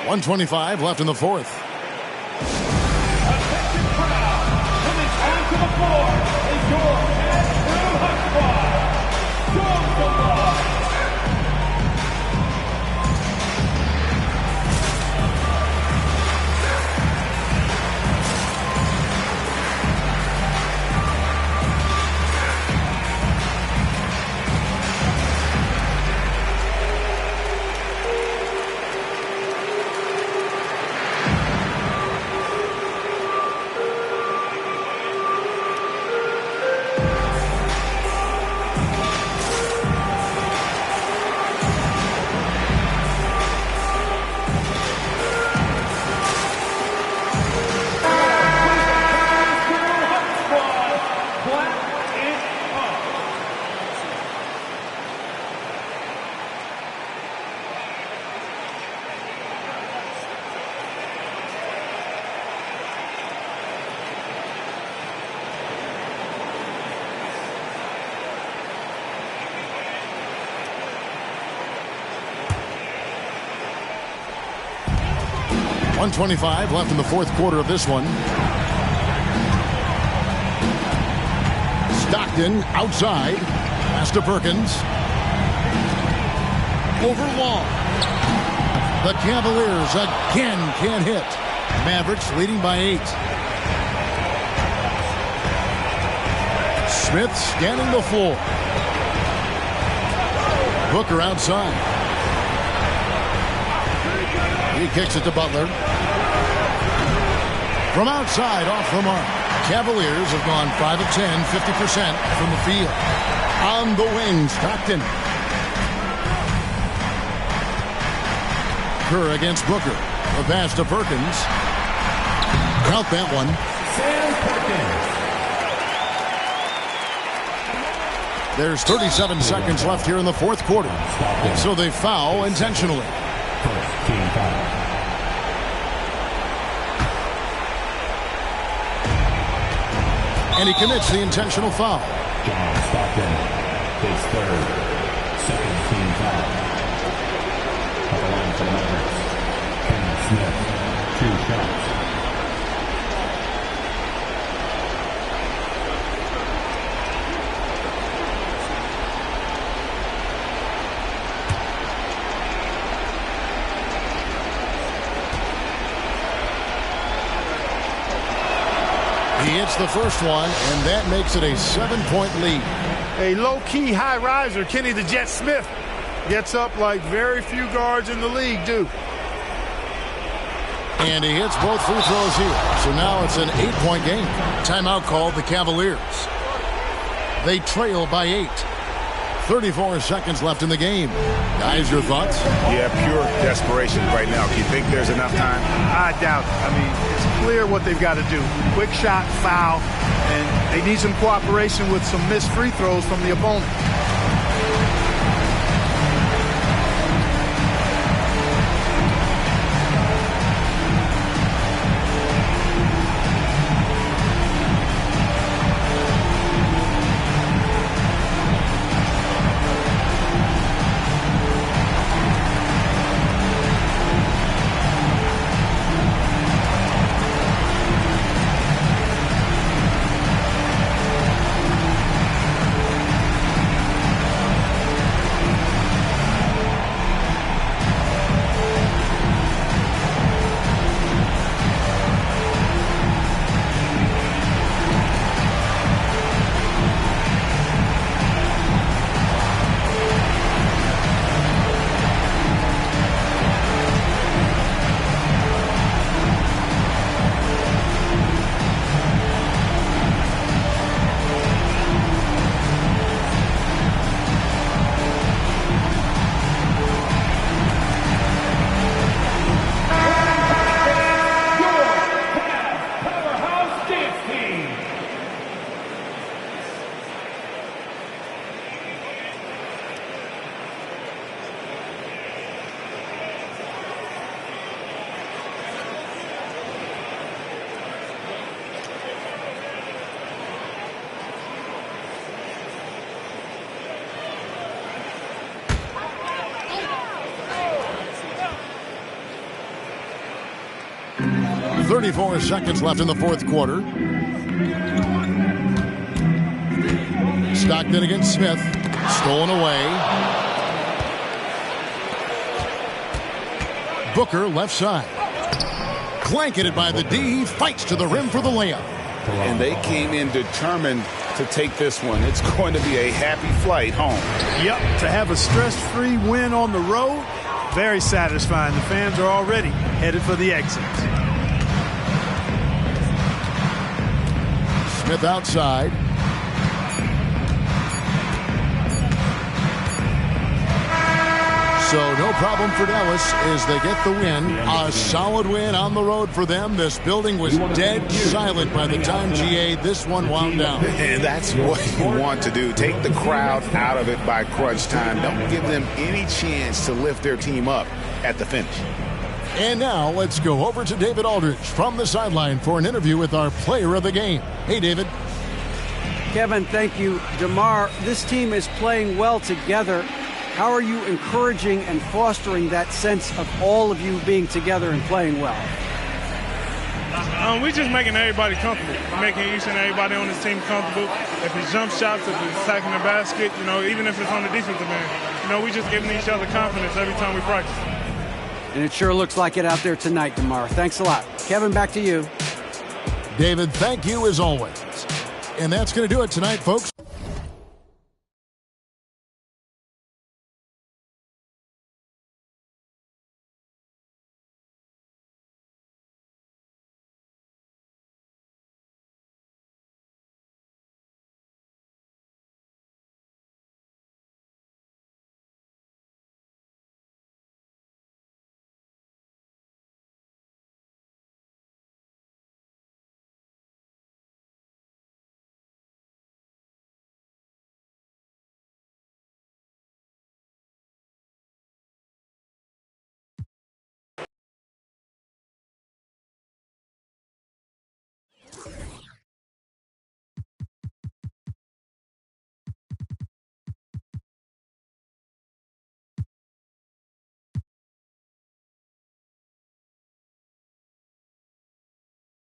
1:25 left in the fourth. .125 left in the fourth quarter of this one. Stockton outside. Pass to Perkins. Over Long. The Cavaliers again can't hit. Mavericks leading by 8. Smith scanning the floor. Booker outside. He kicks it to Butler. From outside, off the mark. Cavaliers have gone 5 of 10, 50% from the field. On the wing, Stockton. Kerr against Booker. The pass to Perkins. Count that one. There's 37 seconds left here in the fourth quarter. So they foul intentionally. And he commits the intentional foul. John Stockton, his third, second team foul. At the line for the Mavericks, Ken Smith, 2 shots. He hits the first one, and that makes it a 7-point lead. A low-key high riser, Kenny the Jet Smith, gets up like very few guards in the league do. And he hits both free throws here. So now it's an 8-point game. Timeout called the Cavaliers. They trail by 8. 34 seconds left in the game. Guys, your thoughts? Yeah, pure desperation right now. Do you think there's enough time? I doubt it. I mean, it's clear what they've got to do. Quick shot, foul, and they need some cooperation with some missed free throws from the opponent. 34 seconds left in the fourth quarter. Stockton against Smith. Stolen away. Booker left side. Blanketed by the D. Fights to the rim for the layup. And they came in determined to take this one. It's going to be a happy flight home. Yep, to have a stress-free win on the road, very satisfying. The fans are already headed for the exit. Smith outside. So no problem for Dallas as they get the win. A solid win on the road for them. This building was dead silent by the time, GA, this one wound down. And that's what you want to do. Take the crowd out of it by crunch time. Don't give them any chance to lift their team up at the finish. And now let's go over to David Aldridge from the sideline for an interview with our player of the game. Hey, David. Kevin, thank you. DeMar, this team is playing well together. How are you encouraging and fostering that sense of all of you being together and playing well? We're just making everybody comfortable, making each and everybody on this team comfortable. If it's jump shots, if it's attacking the basket, even if it's on the defensive end, we just giving each other confidence every time we practice. And it sure looks like it out there tonight, DeMar. Thanks a lot. Kevin, back to you. David, thank you as always. And that's going to do it tonight, folks.